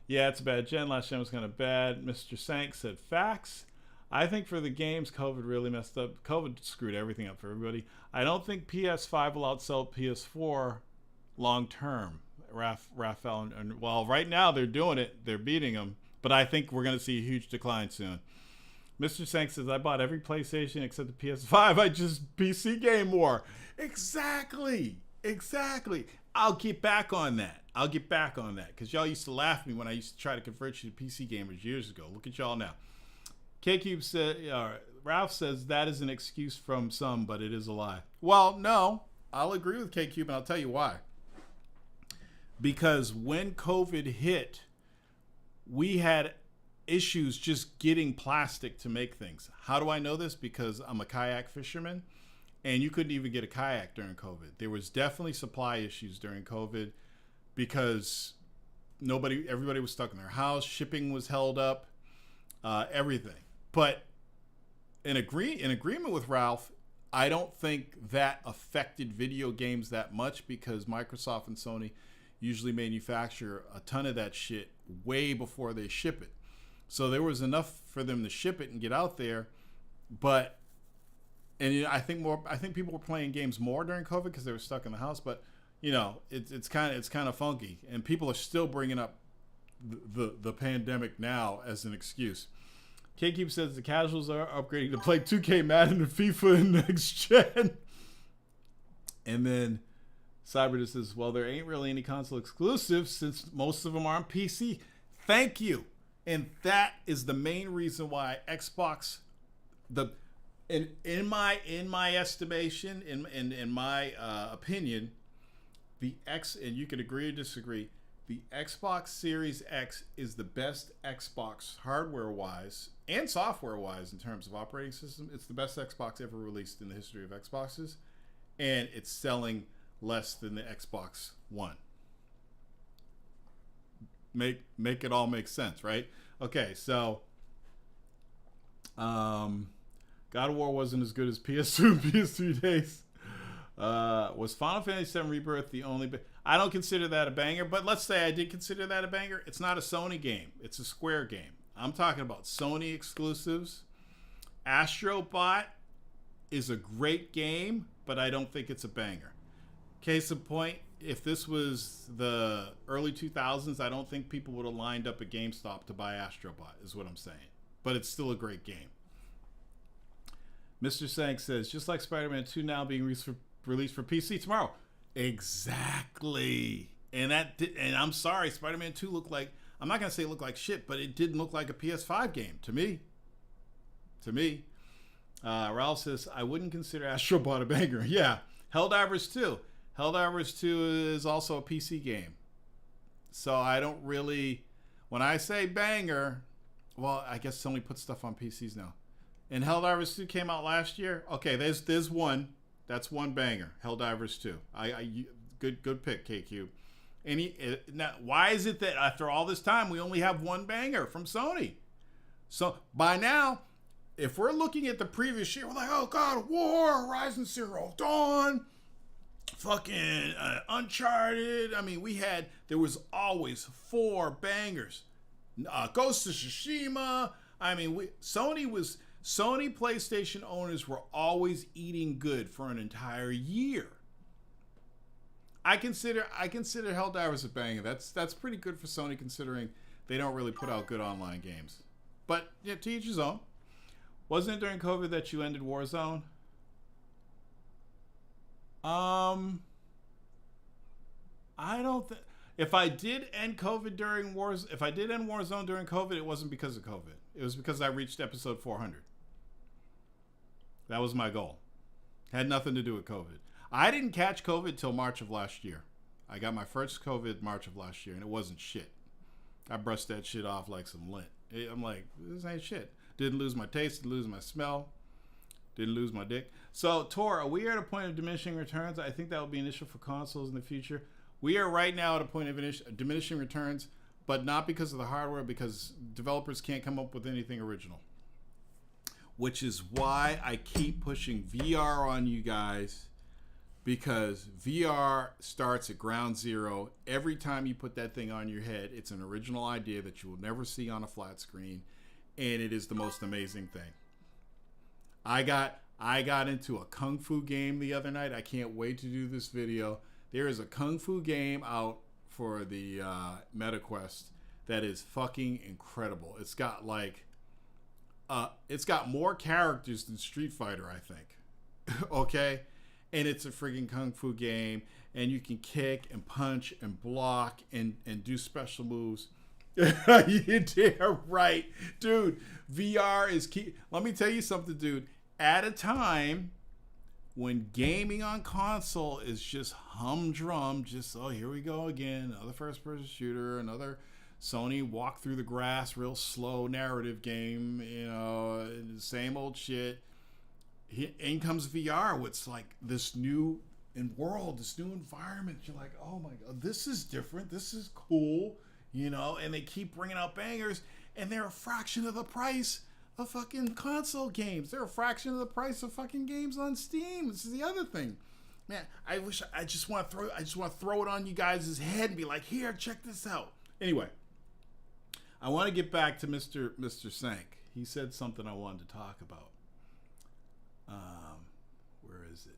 Yeah, it's a bad gen. Last gen was kind of bad. Mr. Sank said facts. I think for the games, COVID really messed up. COVID screwed everything up for everybody. I don't think PS5 will outsell PS4 long term. Raphael, and well, right now they're doing it. They're beating them. But I think we're going to see a huge decline soon. Mr. Sank says, I bought every PlayStation except the PS5. I just PC game more. Exactly. I'll get back on that. Because y'all used to laugh at me when I used to try to convert you to PC gamers years ago. Look at y'all now. K-Cube said, Ralph says that is an excuse from some, but it is a lie. Well, no. I'll agree with K-Cube, and I'll tell you why. Because when COVID hit, we had issues just getting plastic to make things. How do I know this? Because I'm a kayak fisherman, and you couldn't even get a kayak during COVID. There was definitely supply issues during COVID because everybody was stuck in their house. Shipping was held up, everything. But in agreement with Ralph, I don't think that affected video games that much because Microsoft and Sony usually manufacture a ton of that shit way before they ship it. So there was enough for them to ship it and get out there. But, and I think people were playing games more during COVID because they were stuck in the house. But, it's kind of funky. And people are still bringing up the pandemic now as an excuse. K-Cube says the casuals are upgrading to play 2K, Madden, and FIFA in next gen. And then Cyber says, well, there ain't really any console exclusives since most of them are on PC. Thank you. And that is the main reason why Xbox, in my estimation, in my opinion, and you can agree or disagree, the Xbox Series X is the best Xbox hardware-wise and software-wise in terms of operating system. It's the best Xbox ever released in the history of Xboxes, and it's selling less than the Xbox One. Make it all make sense, right? Okay, so God of War wasn't as good as PS2 and PS3 days. Was Final Fantasy VII Rebirth the only... I don't consider that a banger, but let's say I did consider that a banger. It's not a Sony game. It's a Square game. I'm talking about Sony exclusives. Astrobot is a great game, but I don't think it's a banger. Case in point, if this was the early 2000s, I don't think people would have lined up at GameStop to buy Astrobot, is what I'm saying. But it's still a great game. Mr. Sank says, just like Spider-Man 2 now being released for PC tomorrow. Exactly. And I'm sorry, Spider-Man 2 looked like, I'm not going to say it looked like shit, but it didn't look like a PS5 game to me. Ralph says, I wouldn't consider Astrobot a banger. Yeah. Helldivers 2. Helldivers 2 is also a PC game. So I don't really... When I say banger... Well, I guess Sony puts stuff on PCs now. And Helldivers 2 came out last year. Okay, there's one. That's one banger. Helldivers 2. Good pick, KQ. Now, why is it that after all this time we only have one banger from Sony? So by now, if we're looking at the previous year, we're like, oh, God of War, Horizon Zero Dawn, fucking Uncharted. I mean, there was always 4 bangers. Ghost of Tsushima. I mean, Sony PlayStation owners were always eating good for an entire year. I consider Helldivers a banger. That's pretty good for Sony considering they don't really put out good online games. But yeah, to each his own. Wasn't it during COVID that you ended Warzone? I don't think. If I did end COVID during if I did end Warzone during COVID, it wasn't because of COVID. It was because I reached episode 400. That was my goal. Had nothing to do with COVID. I didn't catch COVID till March of last year. I got my first COVID March of last year, and it wasn't shit. I brushed that shit off like some lint. I'm like, this ain't shit. Didn't lose my taste, didn't lose my smell, didn't lose my dick. So, Tor, are we at a point of diminishing returns? I think that will be an issue for consoles in the future. We are right now at a point of diminishing returns, but not because of the hardware, because developers can't come up with anything original. Which is why I keep pushing VR on you guys, because VR starts at ground zero. Every time you put that thing on your head, it's an original idea that you will never see on a flat screen, and it is the most amazing thing. I got into a Kung Fu game the other night. I can't wait to do this video. There is a Kung Fu game out for the MetaQuest that is fucking incredible. It's got it's got more characters than Street Fighter, I think. Okay? And it's a friggin' Kung Fu game, and you can kick and punch and block and do special moves. You're damn right. Dude, VR is key. Let me tell you something, dude. At a time when gaming on console is just humdrum, just, oh, here we go again, another first-person shooter, another Sony walk through the grass, real slow narrative game, you know, same old shit. In comes VR, it's like this new world, this new environment. You're like, oh my God, this is different. This is cool, you know, and they keep bringing out bangers, and they're a fraction of the price of fucking console games. They're a fraction of the price of fucking games on Steam. This is the other thing. Man, I just want to throw it on you guys' head and be like, here, check this out. Anyway, I want to get back to Mr. Sank. He said something I wanted to talk about. Where is it?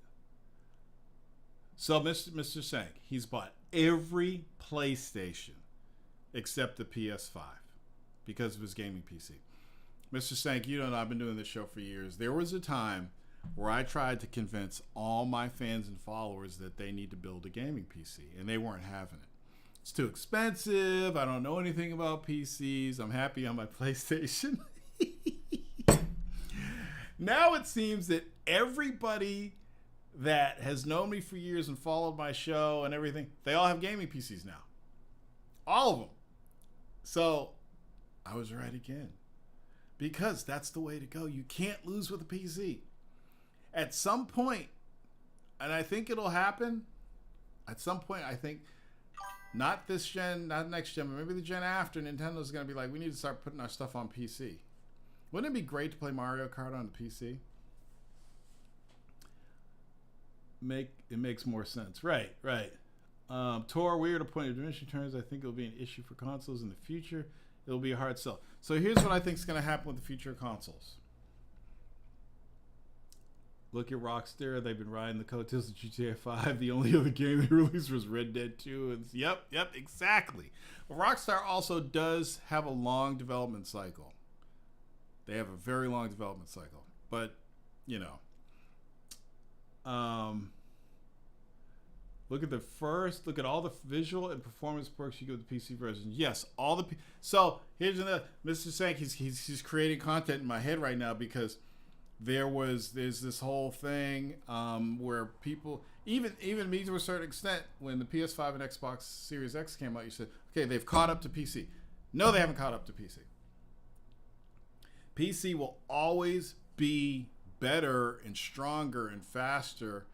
So Mr. Sank, he's bought every PlayStation except the PS5 because of his gaming PC. Mr. Sank, you don't know, I've been doing this show for years. There was a time where I tried to convince all my fans and followers that they need to build a gaming PC, and they weren't having it. It's too expensive. I don't know anything about PCs. I'm happy on my PlayStation. Now it seems that everybody that has known me for years and followed my show and everything, they all have gaming PCs now. All of them. So I was right again. Because that's the way to go. You can't lose with a PC. At some point, and I think it'll happen, at some point, I think, not this gen, not next gen, but maybe the gen after, Nintendo's going to be like, we need to start putting our stuff on PC. Wouldn't it be great to play Mario Kart on the PC? It makes more sense. Right. Tor, we're at a point of diminishing returns. I think it'll be an issue for consoles in the future. It'll be a hard sell. So here's what I think is going to happen with the future of consoles. Look at Rockstar. They've been riding the coattails of GTA 5. The only other game they released was Red Dead 2. And yep, exactly. But Rockstar also does have a long development cycle. They have a very long development cycle. But, you know. Look at all the visual and performance perks you get with the PC version. Yes, all the... So, here's another... Mr. Sank, he's creating content in my head right now because there's this whole thing where people, even me to a certain extent, when the PS5 and Xbox Series X came out, you said, okay, they've caught up to PC. No, they haven't caught up to PC. PC will always be better and stronger and faster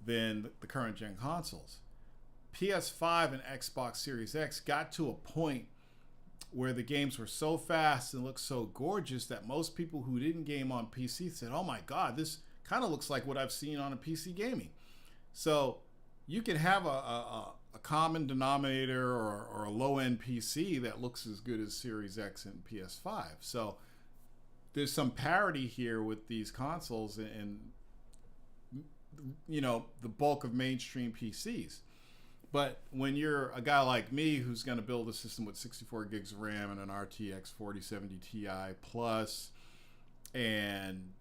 than the current gen consoles. PS5 and Xbox Series X got to a point where the games were so fast and looked so gorgeous that most people who didn't game on PC said, oh my God, this kind of looks like what I've seen on a PC gaming. So you can have a common denominator or a low-end PC that looks as good as Series X and PS5. So there's some parity here with these consoles and the bulk of mainstream PCs. But when you're a guy like me who's going to build a system with 64 gigs of RAM and an RTX 4070 Ti plus and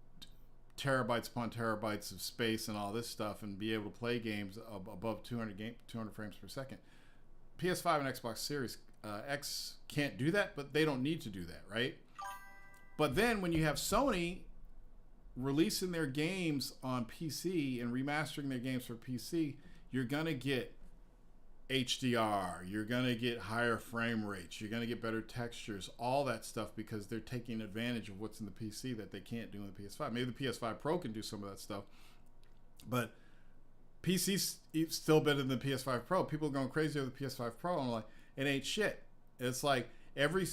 terabytes upon terabytes of space and all this stuff and be able to play games above 200 frames per second, PS5 and Xbox Series X can't do that, but they don't need to do that, right? But then when you have Sony releasing their games on PC and remastering their games for PC, you're going to get HDR, you're going to get higher frame rates, you're going to get better textures, all that stuff, because they're taking advantage of what's in the PC that they can't do in the PS5. Maybe the PS5 Pro can do some of that stuff, but PC's still better than the PS5 Pro. People are going crazy over the PS5 Pro, and I'm like, it ain't shit. It's like every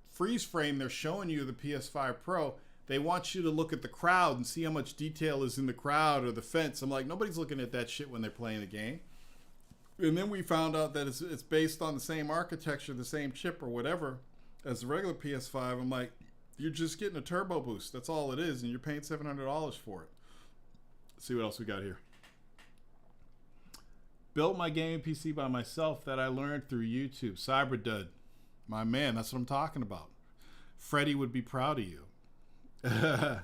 freeze frame they're showing you the PS5 Pro, they want you to look at the crowd and see how much detail is in the crowd or the fence. I'm like, nobody's looking at that shit when they're playing the game. And then we found out that it's based on the same architecture, the same chip or whatever as the regular PS5. I'm like, you're just getting a turbo boost. That's all it is, and you're paying $700 for it. Let's see what else we got here. Built my gaming PC by myself that I learned through YouTube. Cyberdud, my man, that's what I'm talking about. Freddie would be proud of you. And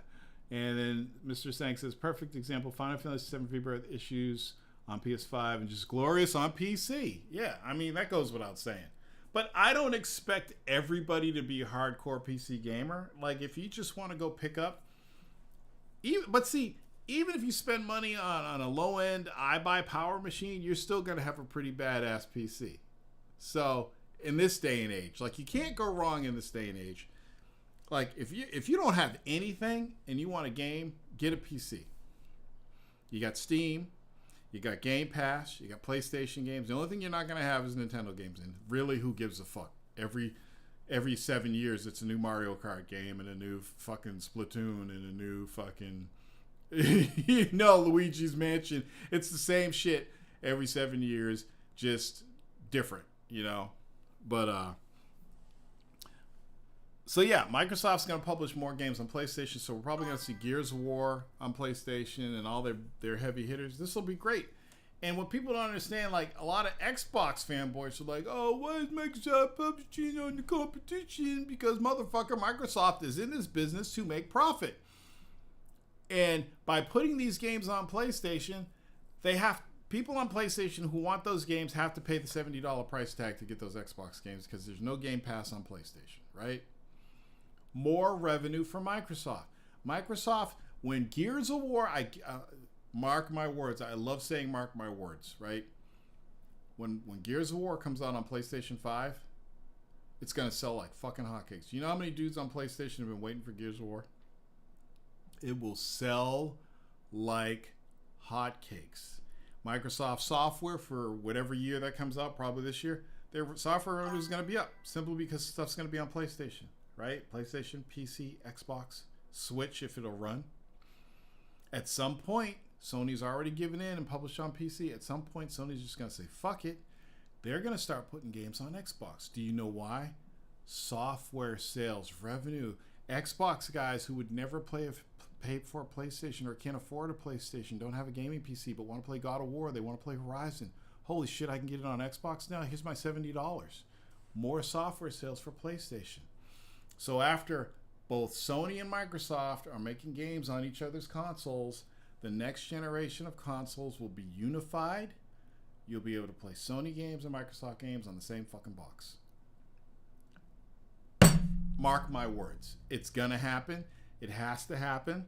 then Mr. Sang says, perfect example, Final Fantasy VII Rebirth issues on PS5 and just glorious on PC. Yeah, I mean, that goes without saying. But I don't expect everybody to be a hardcore PC gamer. Like, if you just want to go pick up, even if you spend money on a low-end iBuy power machine, you're still going to have a pretty badass PC. So, in this day and age, like, you can't go wrong in this day and age. Like, if you don't have anything and you want a game, get a PC. You got Steam, you got Game Pass, you got PlayStation games. The only thing you're not going to have is Nintendo games. And really, who gives a fuck? Every 7 years, it's a new Mario Kart game and a new fucking Splatoon and a new fucking, Luigi's Mansion. It's the same shit every 7 years, just different, But, so yeah, Microsoft's going to publish more games on PlayStation, so we're probably going to see Gears of War on PlayStation and all their heavy hitters. This will be great. And what people don't understand, like, a lot of Xbox fanboys are like, oh, why is Microsoft publishing on the competition? Because motherfucker, Microsoft is in this business to make profit. And by putting these games on PlayStation, people on PlayStation who want those games have to pay the $70 price tag to get those Xbox games because there's no Game Pass on PlayStation, right? More revenue for Microsoft. Microsoft, when Gears of War, mark my words. I love saying mark my words, right? When Gears of War comes out on PlayStation 5, it's going to sell like fucking hotcakes. You know how many dudes on PlayStation have been waiting for Gears of War? It will sell like hotcakes. Microsoft software for whatever year that comes out, probably this year, their software revenue is going to be up simply because stuff's going to be on PlayStation, right? PlayStation, PC, Xbox, Switch if it'll run. At some point, Sony's already given in and published on PC. At some point, Sony's just going to say, fuck it. They're going to start putting games on Xbox. Do you know why? Software sales, revenue. Xbox guys who would never pay for a PlayStation or can't afford a PlayStation, don't have a gaming PC, but want to play God of War, they want to play Horizon. Holy shit, I can get it on Xbox now? Here's my $70. More software sales for PlayStation. So after both Sony and Microsoft are making games on each other's consoles, the next generation of consoles will be unified. You'll be able to play Sony games and Microsoft games on the same fucking box. Mark my words. It's going to happen. It has to happen.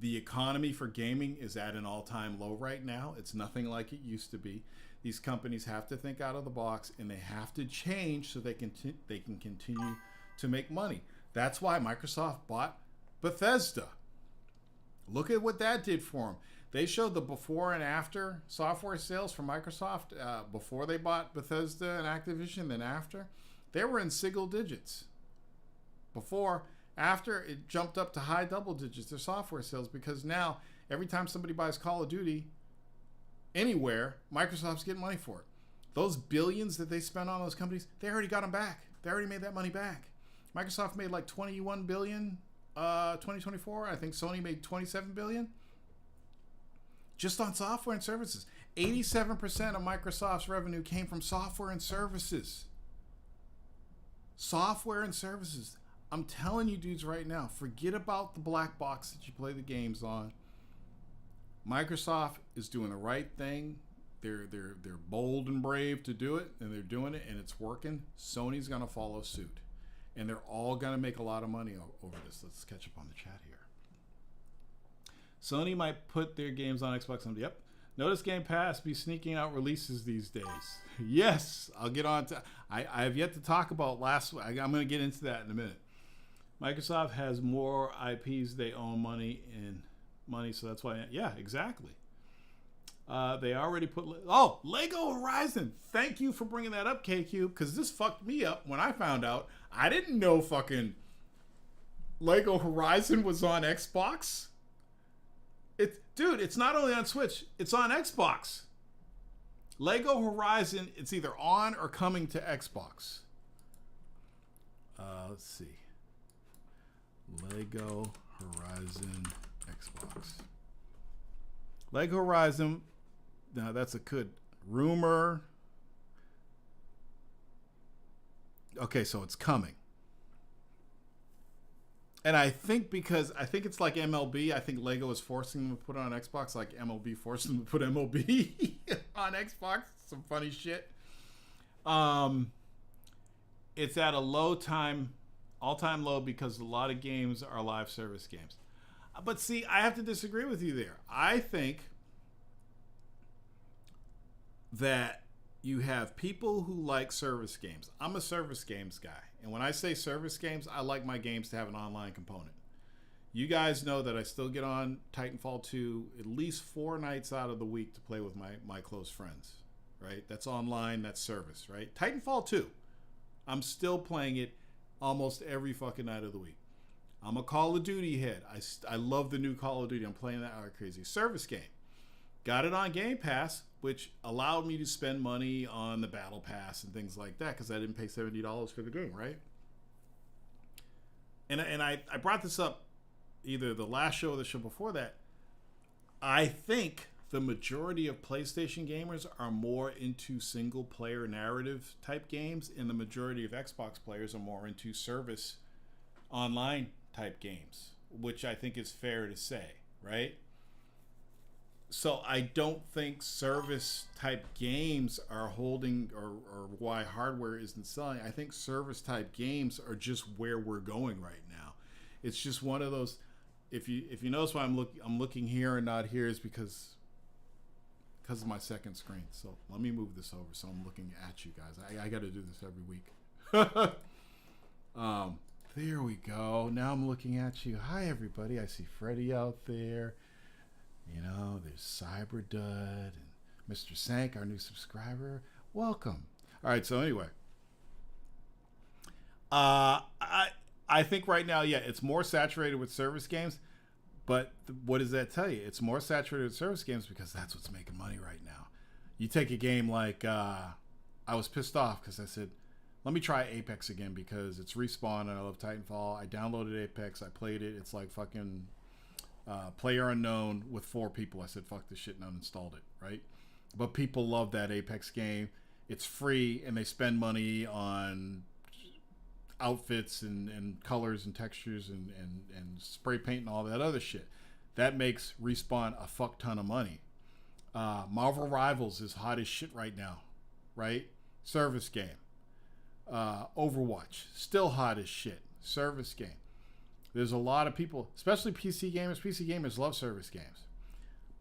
The economy for gaming is at an all-time low right now. It's nothing like it used to be. These companies have to think out of the box, and they have to change so they can continue to make money. That's why Microsoft bought Bethesda. Look at what that did for them. They showed the before and after software sales for Microsoft before they bought Bethesda and Activision, then after. They were in single digits. Before, after, it jumped up to high double digits, their software sales, because now every time somebody buys Call of Duty anywhere, Microsoft's getting money for it. Those billions that they spent on those companies, they already got them back. They already made that money back. Microsoft made like 21 billion 2024. I think Sony made 27 billion just on software and services. 87% of Microsoft's revenue came from software and services. Software and services. I'm telling you dudes right now, forget about the black box that you play the games on. Microsoft is doing the right thing. They're bold and brave to do it, and they're doing it, and it's working. Sony's gonna follow suit, and they're all gonna make a lot of money over this. Let's catch up on the chat here. Sony might put their games on Xbox. Yep. Notice Game Pass be sneaking out releases these days. Yes, I'll get on to. I have yet to talk about last. I'm going to get into that in a minute. Microsoft has more IPs they own money, so that's why. Yeah, exactly. They already put. Lego Horizon. Thank you for bringing that up, KQ, because this fucked me up when I found out. I didn't know fucking Lego Horizon was on Xbox. Dude, it's not only on Switch, it's on Xbox. Lego Horizon, it's either on or coming to Xbox. Let's see. Lego Horizon Xbox. Lego Horizon, now that's a good rumor. Okay, so it's coming. And I think it's like MLB. I think Lego is forcing them to put it on Xbox, like MLB forced them to put MLB on Xbox. Some funny shit. It's at a all-time low, because a lot of games are live service games. But see, I have to disagree with you there. I think that you have people who like service games. I'm a service games guy. And when I say service games, I like my games to have an online component. You guys know that I still get on Titanfall 2 at least 4 nights out of the week to play with my close friends, right? That's online, that's service, right? Titanfall 2, I'm still playing it almost every fucking night of the week. I'm a Call of Duty head. I love the new Call of Duty. I'm playing that like crazy. Service game. Got it on Game Pass, which allowed me to spend money on the Battle Pass and things like that, because I didn't pay $70 for the game, right? And I brought this up either the last show or the show before that. I think the majority of PlayStation gamers are more into single-player narrative type games, and the majority of Xbox players are more into service online type games, which I think is fair to say, right? So I don't think service type games are holding, or why hardware isn't selling. I think service type games are just where we're going right now. It's just one of those. If you notice why I'm looking here and not here, is because of my second screen. So let me move this over so I'm looking at you guys. I got to do this every week. There we go. Now I'm looking at you. Hi everybody. I see Freddie out there. You know, there's Cyberdud and Mr. Sank, our new subscriber. Welcome. All right, so anyway. I think right now, yeah, it's more saturated with service games. But what does that tell you? It's more saturated with service games because that's what's making money right now. You take a game like, I was pissed off because I said, let me try Apex again because it's Respawn and I love Titanfall. I downloaded Apex. I played it. It's like fucking... player unknown with 4 people. I said fuck this shit and uninstalled it, right? But people love that Apex game. It's free and they spend money on outfits and colors and textures and spray paint and all that other shit. That makes Respawn a fuck ton of money. Marvel Rivals is hot as shit right now, right? Service game. Overwatch, still hot as shit. Service game. There's a lot of people, especially PC gamers. PC gamers love service games.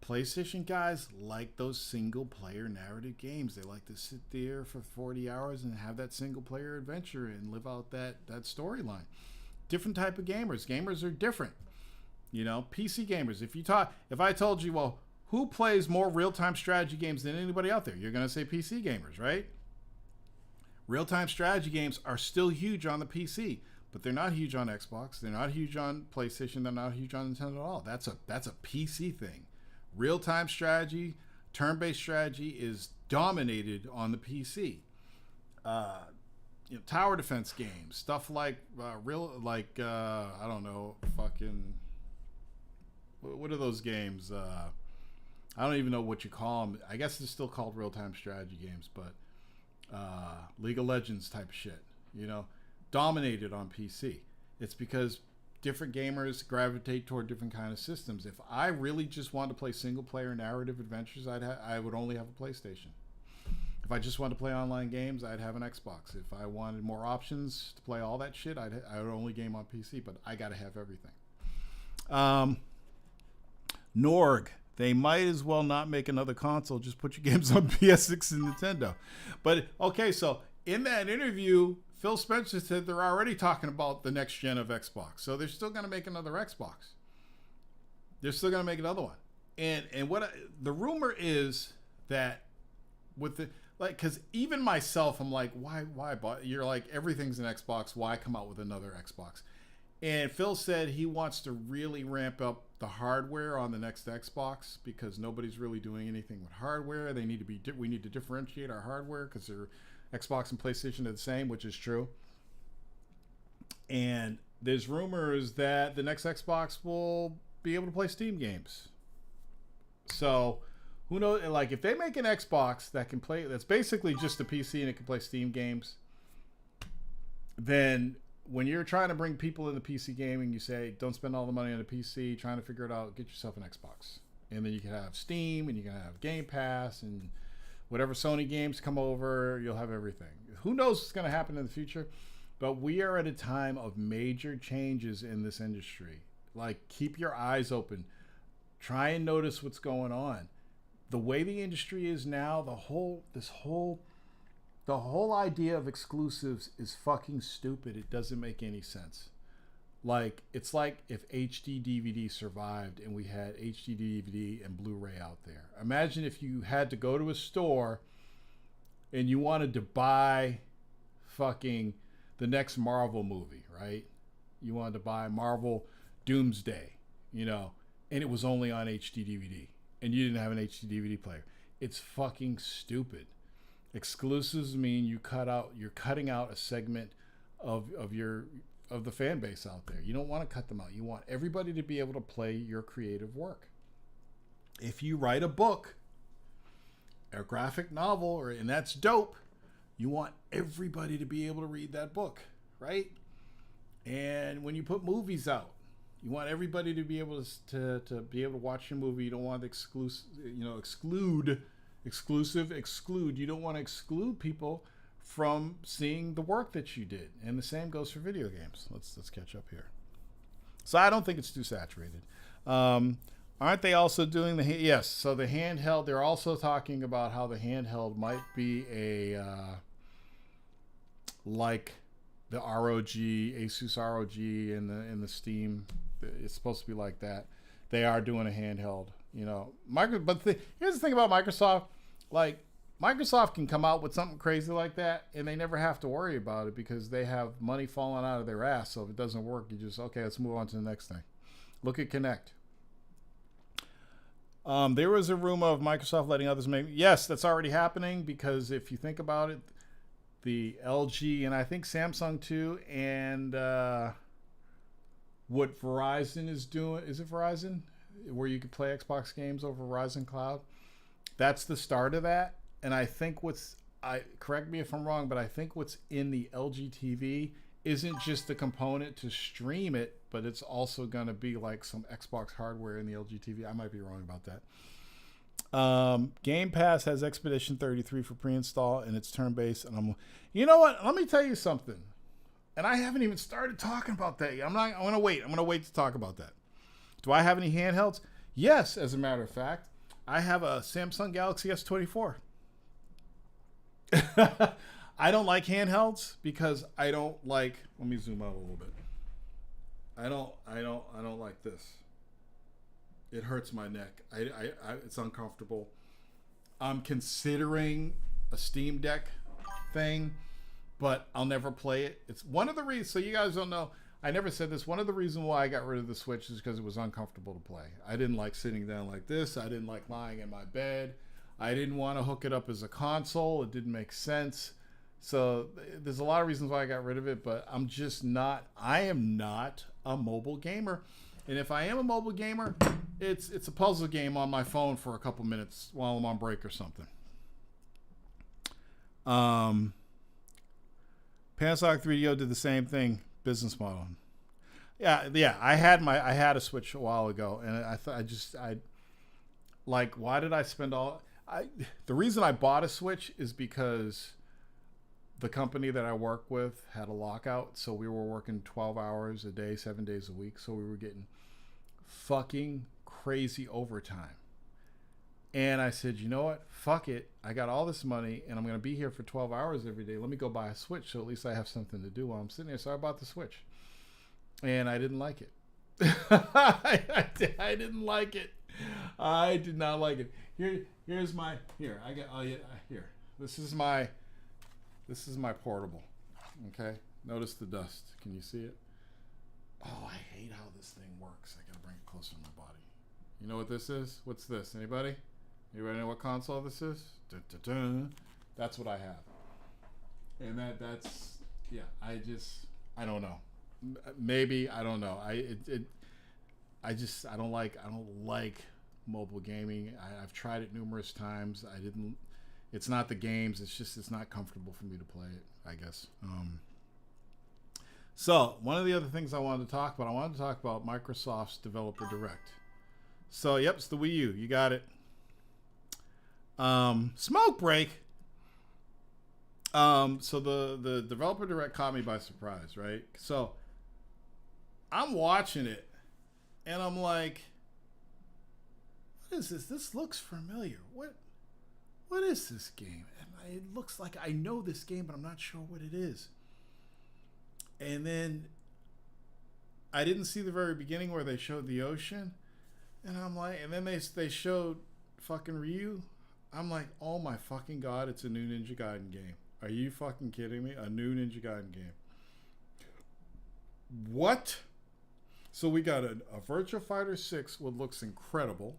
PlayStation guys like those single player narrative games. They like to sit there for 40 hours and have that single player adventure and live out that storyline. Different type of gamers. Gamers are different. You know, PC gamers. If I told you, well, who plays more real-time strategy games than anybody out there? You're going to say PC gamers, right? Real-time strategy games are still huge on the PC, but they're not huge on Xbox. They're not huge on PlayStation. They're not huge on Nintendo at all. That's a PC thing. Real-time strategy, turn-based strategy is dominated on the PC. Tower defense games, stuff like I don't know, fucking, what are those games? I don't even know what you call them. I guess it's still called real-time strategy games, but League of Legends type of shit, dominated on PC. It's because different gamers gravitate toward different kind of systems. If I really just wanted to play single-player narrative adventures, I would only have a PlayStation. If I just wanted to play online games, I'd have an Xbox. If I wanted more options to play all that shit, I would only game on PC, but I got to have everything. Norg, they might as well not make another console. Just put your games on PS6 and Nintendo. But, okay, so in that interview, Phil Spencer said they're already talking about the next gen of Xbox. So they're still going to make another Xbox. They're still going to make another one. And what the rumor is that with the... because even myself, I'm like, why? But you're like, everything's an Xbox. Why come out with another Xbox? And Phil said he wants to really ramp up the hardware on the next Xbox because nobody's really doing anything with hardware. We need to differentiate our hardware because Xbox and PlayStation are the same, which is true. And there's rumors that the next Xbox will be able to play Steam games. So... who knows? Like, if they make an Xbox that's basically just a PC and it can play Steam games, then when you're trying to bring people into PC gaming, you say, don't spend all the money on a PC, trying to figure it out, get yourself an Xbox. And then you can have Steam and you can have Game Pass and whatever Sony games come over, you'll have everything. Who knows what's going to happen in the future? But we are at a time of major changes in this industry. Like, keep your eyes open. Try and notice what's going on. The way the industry is now, the whole idea of exclusives is fucking stupid. It doesn't make any sense. Like, it's like if HD DVD survived and we had HD DVD and Blu-ray out there. Imagine if you had to go to a store and you wanted to buy fucking the next Marvel movie, right? You wanted to buy Marvel Doomsday, and it was only on HD DVD. And you didn't have an HD DVD player. It's fucking stupid. Exclusives mean you're cutting out a segment of the fan base out there. You don't want to cut them out. You want everybody to be able to play your creative work. If you write a book, a graphic novel, and that's dope, you want everybody to be able to read that book, right? And when you put movies out, you want everybody to be able to be able to watch your movie. You don't want to exclude. You don't want to exclude people from seeing the work that you did. And the same goes for video games. Let's catch up here. So I don't think it's too saturated. Aren't they also doing yes? So the handheld. They're also talking about how the handheld might be a like the ROG, Asus ROG, and the Steam. It's supposed to be like that. They are doing a handheld, here's the thing about Microsoft. Like, Microsoft can come out with something crazy like that, and they never have to worry about it because they have money falling out of their ass. So if it doesn't work, you just, okay, let's move on to the next thing. Look at Kinect. There was a rumor of Microsoft letting others make. Yes, that's already happening because if you think about it, the LG and I think Samsung too, and what Verizon is doing, is it Verizon? Where you could play Xbox games over Verizon Cloud. That's the start of that. And I think correct me if I'm wrong, but I think what's in the LG TV isn't just the component to stream it, but it's also going to be like some Xbox hardware in the LG TV. I might be wrong about that. Game Pass has Expedition 33 for pre-install and it's turn-based. And you know what? Let me tell you something. And I haven't even started talking about that yet. I'm going to wait. I'm going to wait to talk about that. Do I have any handhelds? Yes, as a matter of fact. I have a Samsung Galaxy S24. I don't like handhelds because I don't like, let me zoom out a little bit. I don't like this. It hurts my neck. It's uncomfortable. I'm considering a Steam Deck thing, but I'll never play it. It's one of the reasons, so you guys don't know, I never said this. One of the reasons why I got rid of the Switch is because it was uncomfortable to play. I didn't like sitting down like this. I didn't like lying in my bed. I didn't want to hook it up as a console. It didn't make sense. So there's a lot of reasons why I got rid of it, but I am not a mobile gamer. And if I am a mobile gamer, it's a puzzle game on my phone for a couple minutes while I'm on break or something. Panasonic 3DO did the same thing, business model. Yeah. I had a Switch a while ago, and I like, why did I spend the reason I bought a Switch is because the company that I work with had a lockout, so we were working 12 hours a day, 7 days a week, so we were getting fucking crazy overtime. And I said, you know what? Fuck it. I got all this money, and I'm going to be here for 12 hours every day. Let me go buy a Switch, so at least I have something to do while I'm sitting there. So I bought the Switch. And I didn't like it. I didn't like it. I did not like it. Here's my, I got, here. This is my portable. Okay? Notice the dust. Can you see it? Oh, I hate how this thing works. I got to bring it closer to my body. You know what this is? What's this? Anybody? Anybody know what console this is? Dun, dun, dun. That's what I have. And that's yeah, I don't know. Maybe, I don't know. I don't like mobile gaming. I've tried it numerous times. It's not the games, it's not comfortable for me to play it, I guess. So one of the other things I wanted to talk about Microsoft's Developer Direct. So yep, it's the Wii U. You got it. Smoke break. So the Developer Direct caught me by surprise, right? So I'm watching it and I'm like, what is this? This looks familiar. What is this game? And it looks like I know this game, but I'm not sure what it is. And then I didn't see the very beginning where they showed the ocean. And I'm like, and then they showed fucking Ryu. I'm like, oh my fucking God, it's a new Ninja Gaiden game. Are you fucking kidding me? A new Ninja Gaiden game. What? So we got a Virtua Fighter 6, what looks incredible,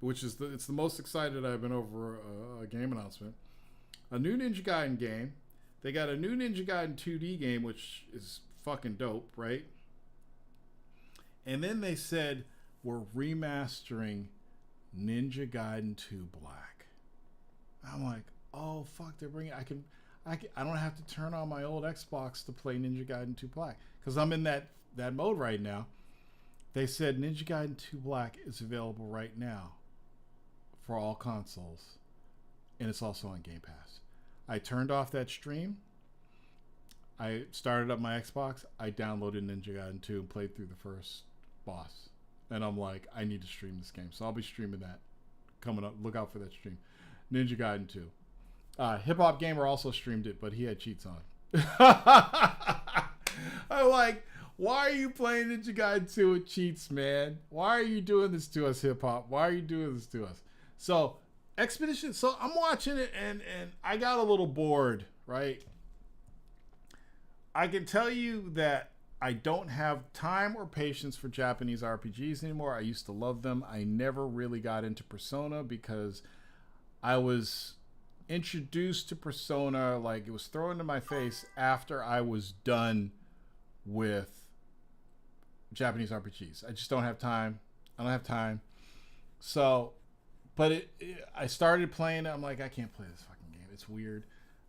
which is it's the most excited I've been over a game announcement. A new Ninja Gaiden game. They got a new Ninja Gaiden 2D game, which is fucking dope, right? And then they said, we're remastering Ninja Gaiden 2 Black. I'm like, oh fuck, they're bringing. I don't have to turn on my old Xbox to play Ninja Gaiden 2 Black because I'm in that mode right now. They said Ninja Gaiden 2 Black is available right now for all consoles, and it's also on Game Pass. I turned off that stream. I started up my Xbox. I downloaded Ninja Gaiden 2 and played through the first boss. And I'm like, I need to stream this game. So I'll be streaming that coming up. Look out for that stream. Ninja Gaiden 2. Hip Hop Gamer also streamed it, but he had cheats on. I'm like, why are you playing Ninja Gaiden 2 with cheats, man? Why are you doing this to us, Hip Hop? Why are you doing this to us? So, Expedition. So I'm watching it, and I got a little bored, right? I can tell you that I don't have time or patience for Japanese RPGs anymore. I used to love them. I never really got into Persona because I was introduced to Persona, like it was thrown into my face after I was done with Japanese RPGs. I just don't have time. I don't have time. So, but I started playing it. I'm like, I can't play this fucking game. It's weird.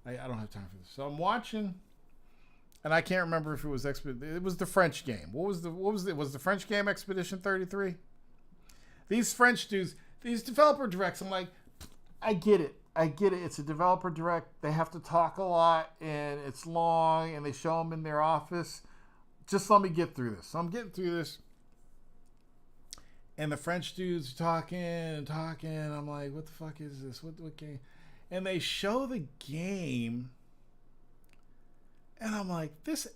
I don't have time for this. So I'm watching. And I can't remember if it was it was the French game. Was the French game Expedition 33? These French dudes, these developer directs, I'm like, I get it. I get it. It's a developer direct. They have to talk a lot, and it's long, and they show them in their office. Just let me get through this. So I'm getting through this, and the French dudes talking and talking. I'm like, what the fuck is this? What game? And they show the game, and I'm like, this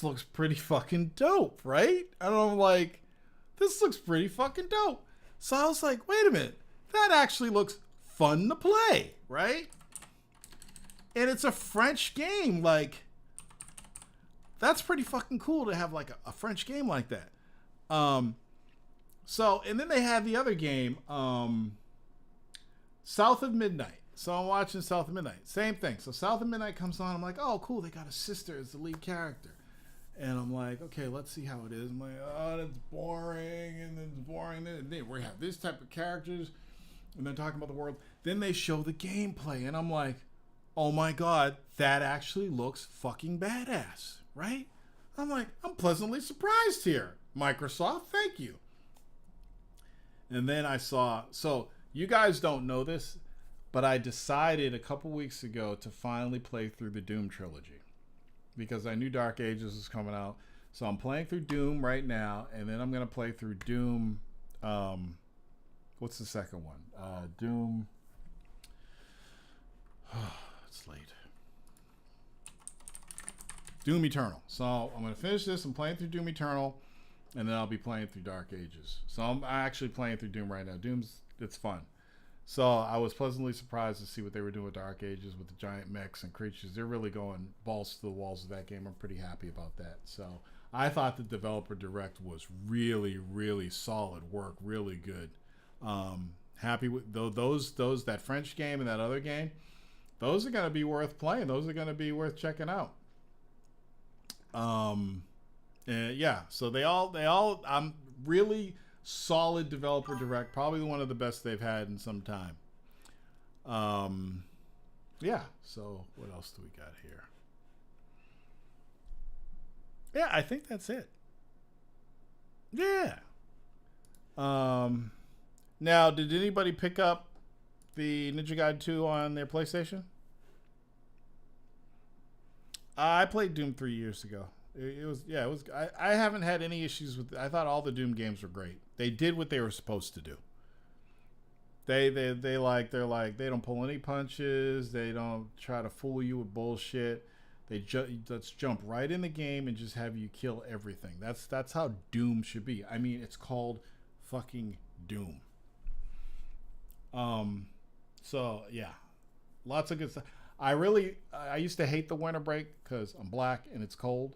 looks pretty fucking dope, right? And I'm like, this looks pretty fucking dope. So I was like, wait a minute, that actually looks fun to play, right? And it's a French game. Like, that's pretty fucking cool to have like a French game like that. So, and then they had the other game, South of Midnight. So I'm watching South of Midnight. Same thing. So South of Midnight comes on. I'm like, oh, cool. They got a sister as the lead character. And I'm like, okay, let's see how it is. I'm like, oh, that's boring. And then it's boring. Then we have this type of characters. And they're talking about the world. Then they show the gameplay. And I'm like, oh my God, that actually looks fucking badass. Right? I'm like, I'm pleasantly surprised here. Microsoft, thank you. And then I saw, so you guys don't know this, but I decided a couple weeks ago to finally play through the Doom trilogy because I knew Dark Ages was coming out. So I'm playing through Doom right now, and then I'm going to play through Doom. What's the second one? Doom. It's late. Doom Eternal. So I'm going to finish this. I'm playing through Doom Eternal, and then I'll be playing through Dark Ages. So I'm actually playing through Doom right now. It's fun. So I was pleasantly surprised to see what they were doing with Dark Ages with the giant mechs and creatures. They're really going balls to the walls of that game. I'm pretty happy about that. So I thought the developer direct was really, really solid work, really good. Happy with those that French game and that other game. Those are going to be worth playing. Those are going to be worth checking out. Yeah. So they all. I'm really solid developer direct, probably one of the best they've had in some time. Yeah, so what else do we got here? Yeah, I think that's it. Yeah. Now, did anybody pick up the Ninja Gaiden 2 on their PlayStation? I played Doom 3 years ago. It was. I haven't had any issues with. I thought all the Doom games were great. They did what they were supposed to do. They're like they don't pull any punches. They don't try to fool you with bullshit. Let's jump right in the game and just have you kill everything. That's how Doom should be. I mean, it's called fucking Doom. So yeah, lots of good stuff. I used to hate the winter break because I'm black and it's cold.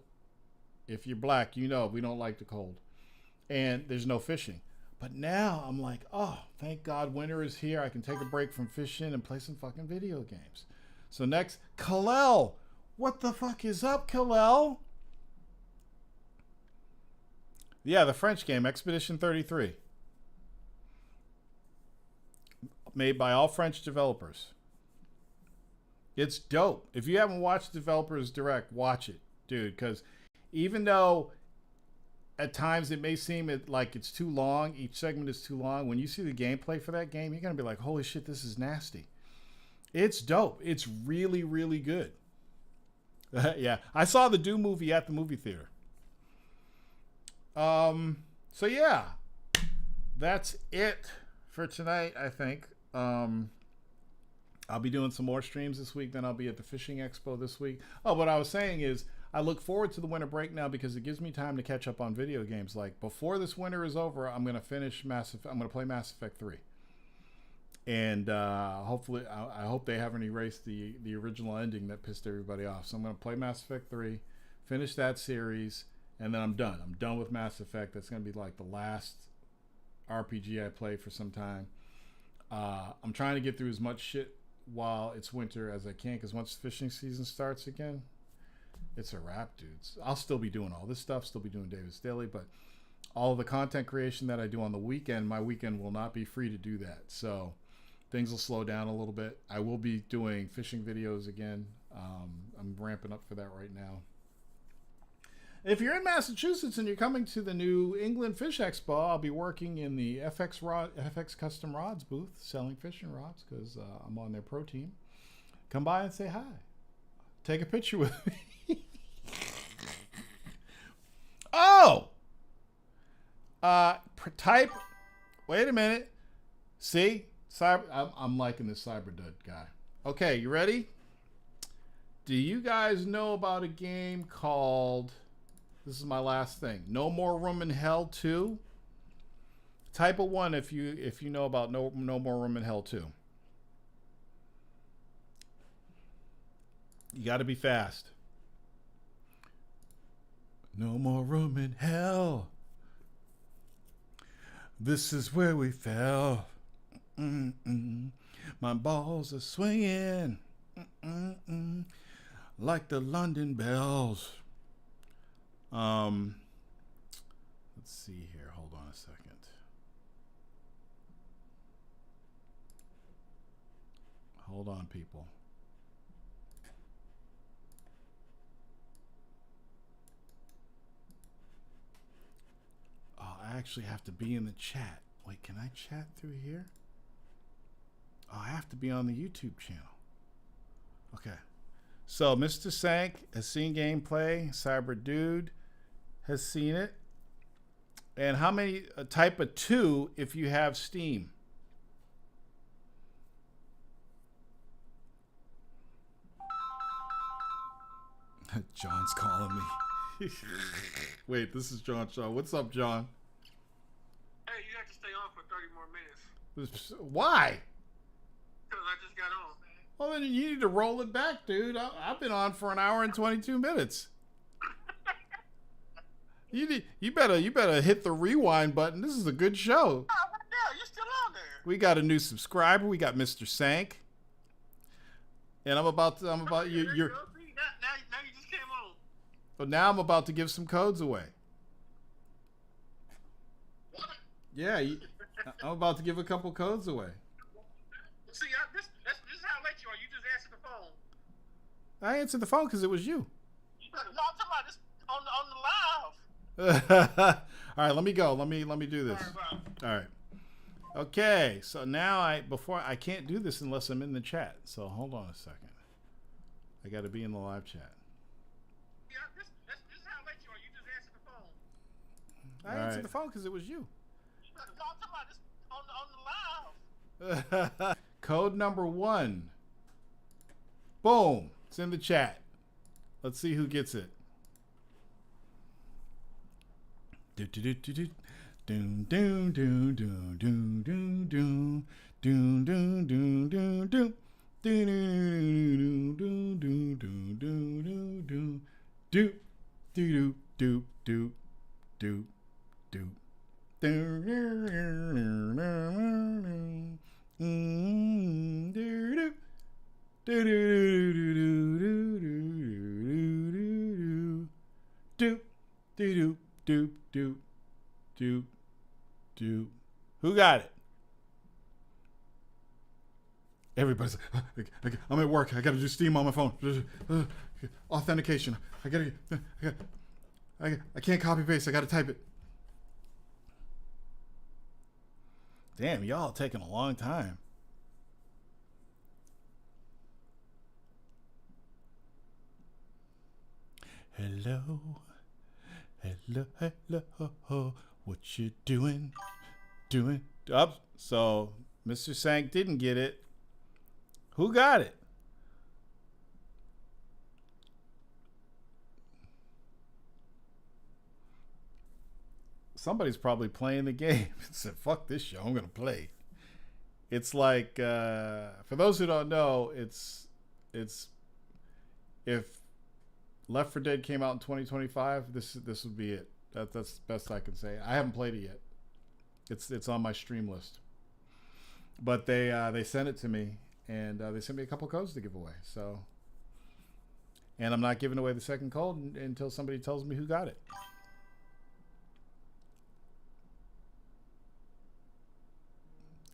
If you're black, you know we don't like the cold. And there's no fishing. But now I'm like, oh, thank God winter is here. I can take a break from fishing and play some fucking video games. So next, Kalel. What the fuck is up, Kalel? Yeah, the French game, Expedition 33. Made by all French developers. It's dope. If you haven't watched Developers Direct, watch it, dude, because even though at times it may seem like it's too long, each segment is too long, when you see the gameplay for that game, you're going to be like, holy shit, this is nasty. It's dope. It's really, really good. Yeah, I saw the Doom movie at the movie theater. So yeah, that's it for tonight, I think. I'll be doing some more streams this week. Then I'll be at the Fishing Expo this week. Oh, what I was saying is I look forward to the winter break now because it gives me time to catch up on video games. Like before this winter is over, I'm going to finish I'm going to play Mass Effect 3. And hopefully, I hope they haven't erased the original ending that pissed everybody off. So I'm going to play Mass Effect 3, finish that series, and then I'm done. I'm done with Mass Effect. That's going to be like the last RPG I play for some time. I'm trying to get through as much shit while it's winter as I can, because once fishing season starts again, it's a wrap, dudes. I'll still be doing all this stuff, still be doing David's Daily, but all of the content creation that I do on the weekend, my weekend will not be free to do that. So things will slow down a little bit. I will be doing fishing videos again. I'm ramping up for that right now. If you're in Massachusetts and you're coming to the New England Fish Expo, I'll be working in the FX Custom Rods booth selling fishing rods because I'm on their pro team. Come by and say hi. Take a picture with me. Oh! Type. Wait a minute. See? I'm liking this Cyberdud guy. Okay, you ready? Do you guys know about a game called... This is my last thing. No More Room in Hell 2. Type a 1 if you know about No More Room in Hell 2. You got to be fast. No more room in hell. This is where we fell. My balls are swinging like the London bells. Let's see here. Hold on a second. Hold on, people. Oh, I actually have to be in the chat. Wait, can I chat through here? Oh, I have to be on the YouTube channel. Okay. So, Mr. Sank has seen gameplay. Cyber Dude has seen it. And how many? Type a 2 if you have Steam. John's calling me. Wait, this is John Shaw. What's up, John? Hey, you have to stay on for 30 more minutes. Why? Because I just got on. Well, then you need to roll it back, dude. I've been on for an hour and 22 minutes. You better hit the rewind button. This is a good show. Oh, yeah, you're still on there. We got a new subscriber. We got Mr. Sank. And I'm about you. Now you just came on. But now I'm about to give some codes away. What? Yeah, I'm about to give a couple codes away. See, this is how late you are. You just answered the phone. I answered the phone because it was you. No, I'm talking about this on the live. All right, let me go. Let me do this. All right. Okay, so now I can't do this unless I'm in the chat. So hold on a second. I got to be in the live chat. Yeah, this is how late you are. You just answered the phone. I answered the phone because it was you. No, I'm talking about this on the live. Code number 1. Boom. It's in the chat. Let's see who gets it. Doom doom doom doom doom doom doom doom doom doom doom doom doom. Do do do do do do do do do do do do do Who got it? Everybody's like, I'm at work. I got to do Steam on my phone. Authentication. I can't copy paste. I got to type it. Damn, y'all taking a long time. Hello. Hello, hello. What you doing? Up. So, Mr. Sank didn't get it. Who got it? Somebody's probably playing the game and said, fuck this show, I'm going to play. It's like, for those who don't know, it's if Left 4 Dead came out in 2025, this would be it. That's the best I can say. I haven't played it yet. It's on my stream list. But they sent it to me. And they sent me a couple codes to give away. So, and I'm not giving away the second code until somebody tells me who got it.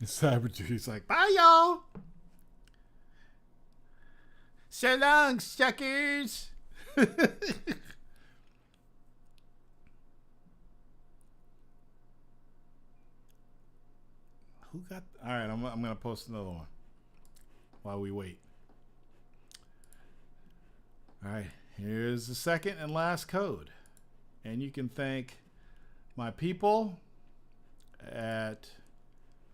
Cyber Dude's like, bye y'all. So long, suckers. Who got? All right, I'm gonna post another one while we wait. All right, here's the second and last code, and you can thank my people at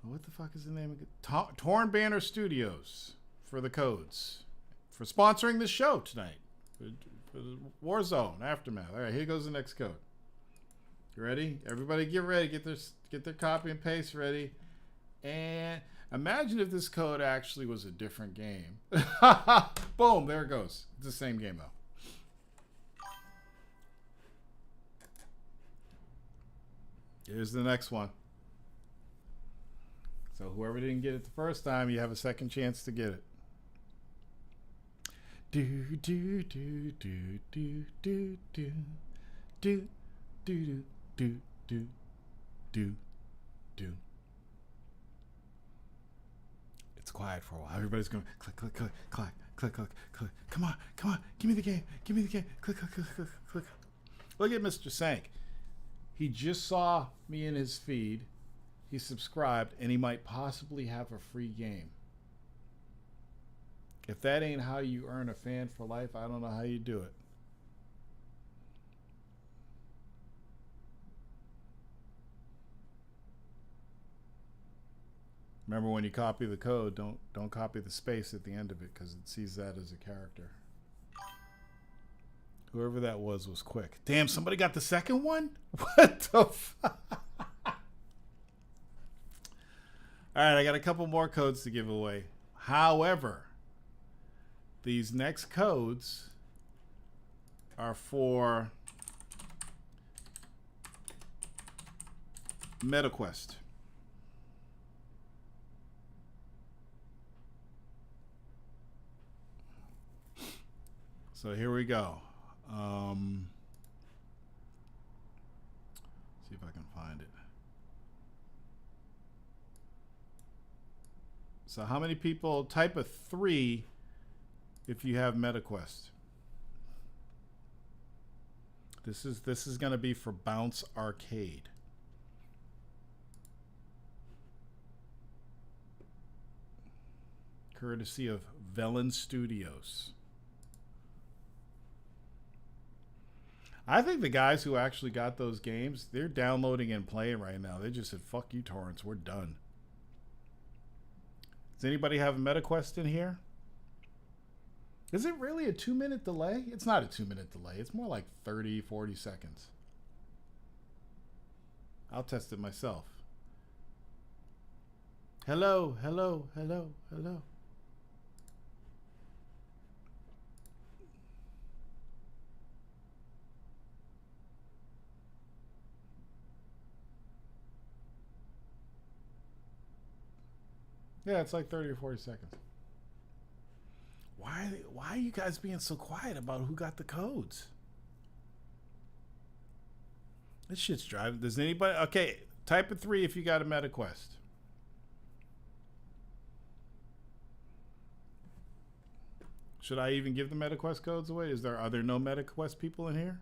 what the fuck is the name of it? Torn Banner Studios for the codes for sponsoring this show tonight for Warzone Aftermath. All right, here goes the next code. You ready? Everybody, get ready. Get their copy and paste ready. And imagine if this code actually was a different game. Boom, there it goes. It's the same game, though. Here's the next one. So whoever didn't get it the first time, you have a second chance to get it. Do, do, do, do, do, do, do, do, do, do, do, do, do. It's quiet for a while. Everybody's going click, click, click, click, click, click, click. Come on, come on. Give me the game. Give me the game. Click, click, click, click, click. Look at Mr. Sank. He just saw me in his feed. He subscribed, and he might possibly have a free game. If that ain't how you earn a fan for life, I don't know how you do it. Remember, when you copy the code, don't copy the space at the end of it, because it sees that as a character. Whoever that was quick. Damn, somebody got the second one? What the fuck? All right, I got a couple more codes to give away. However, these next codes are for MetaQuest. So here we go. See if I can find it. So how many people type a 3 if you have MetaQuest? This is going to be for Bounce Arcade. Courtesy of Velen Studios. I think the guys who actually got those games, they're downloading and playing right now. They just said, fuck you, torrents, we're done. Does anybody have a MetaQuest in here? Is it really a 2-minute delay? It's not a 2-minute delay. It's more like 30, 40 seconds. I'll test it myself. Hello, hello, hello, hello. Yeah, it's like 30 or 40 seconds. Why are you guys being so quiet about who got the codes? This shit's driving. Does anybody... Okay, type a 3 if you got a MetaQuest. Should I even give the MetaQuest codes away? Are there no MetaQuest people in here?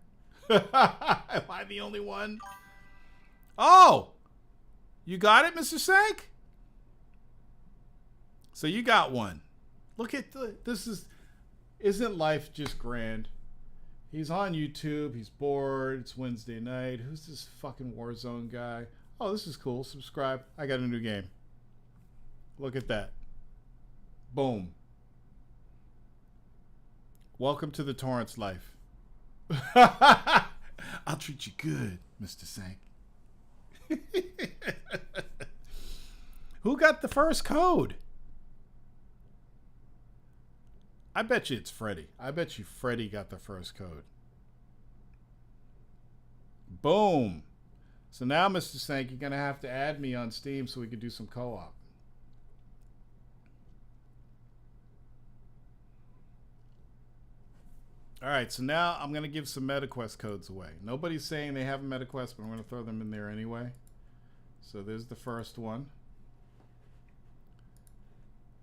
Am I the only one? Oh! You got it, Mr. Sank? So you got one. Look at isn't life just grand? He's on YouTube. He's bored. It's Wednesday night. Who's this fucking Warzone guy? Oh, this is cool. Subscribe. I got a new game. Look at that. Boom. Welcome to the torrents life. I'll treat you good, Mr. Sank. Who got the first code? I bet you it's Freddy. I bet you Freddy got the first code. Boom. So now, Mr. Sank, you're going to have to add me on Steam so we can do some co-op. All right, so now I'm going to give some MetaQuest codes away. Nobody's saying they have a MetaQuest, but I'm going to throw them in there anyway. So there's the first one.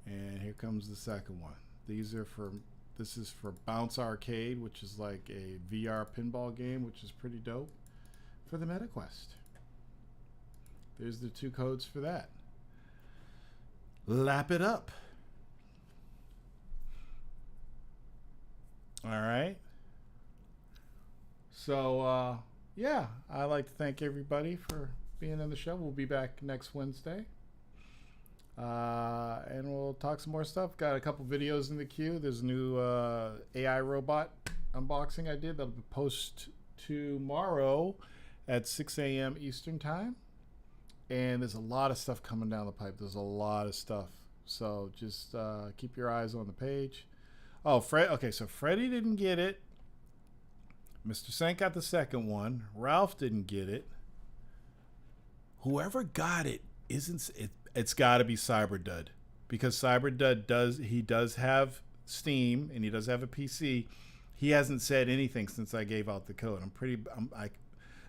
And here comes the second one. This is for Bounce Arcade, which is like a VR pinball game, which is pretty dope, for the MetaQuest. There's the 2 codes for that. lap it up. All right. So, yeah, I'd like to thank everybody for being on the show. We'll be back next Wednesday. And we'll talk some more stuff. Got a couple videos in the queue. There's a new AI robot unboxing I did that'll be posted tomorrow at 6 a.m. Eastern Time. And there's a lot of stuff coming down the pipe. There's a lot of stuff. So just keep your eyes on the page. Oh, okay, so Freddie didn't get it. Mr. Sank got the second one. Ralph didn't get it. Whoever got it isn't it. It's got to be Cyberdud, because Cyberdud does have Steam and he does have a PC. He hasn't said anything since I gave out the code.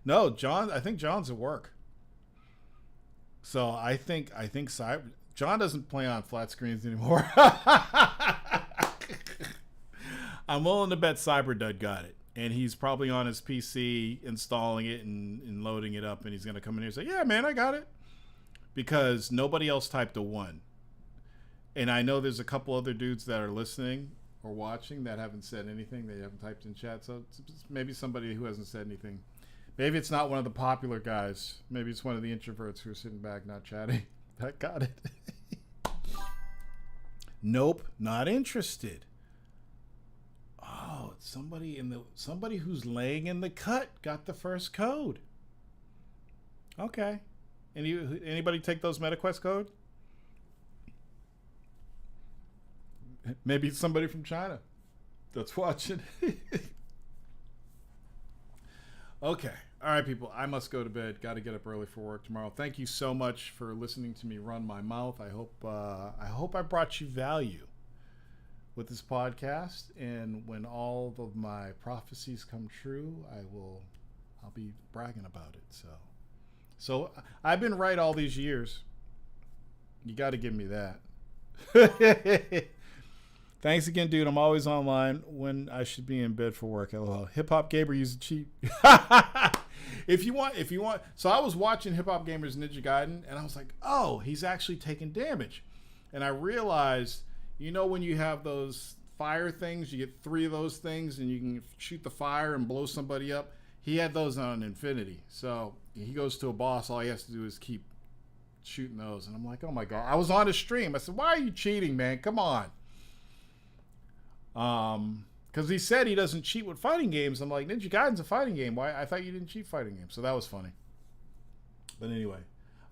No, John. I think John's at work. So I think John doesn't play on flat screens anymore. I'm willing to bet Cyberdud got it, and he's probably on his PC installing it and loading it up, and he's gonna come in here and say, "Yeah, man, I got it." Because nobody else typed a 1. And I know there's a couple other dudes that are listening or watching that haven't said anything. They haven't typed in chat. So it's maybe somebody who hasn't said anything. Maybe it's not one of the popular guys. Maybe it's one of the introverts who are sitting back not chatting. That got it. Nope, not interested. Oh, somebody who's laying in the cut got the first code. Okay. Anybody take those MetaQuest code? Maybe it's somebody from China that's watching. Okay. All right, people. I must go to bed. Got to get up early for work tomorrow. Thank you so much for listening to me run my mouth. I hope I brought you value with this podcast. And when all of my prophecies come true, I'll be bragging about it. So I've been right all these years. You got to give me that. Thanks again, dude. I'm always online when I should be in bed for work. LOL. Hip Hop Gamer used a cheat. If you want. So I was watching Hip Hop Gamer's Ninja Gaiden, and I was like, oh, he's actually taking damage. And I realized, when you have those fire things, you get 3 of those things, and you can shoot the fire and blow somebody up. He had those on Infinity. So he goes to a boss, all he has to do is keep shooting those. And I'm like, oh my God. I was on his stream. I said, why are you cheating, man? Come on. Because he said he doesn't cheat with fighting games. I'm like, Ninja Gaiden's a fighting game. Why? I thought you didn't cheat fighting games. So that was funny. But anyway.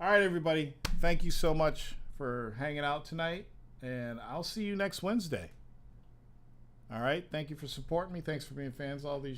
All right, everybody. Thank you so much for hanging out tonight. And I'll see you next Wednesday. All right. Thank you for supporting me. Thanks for being fans all these years.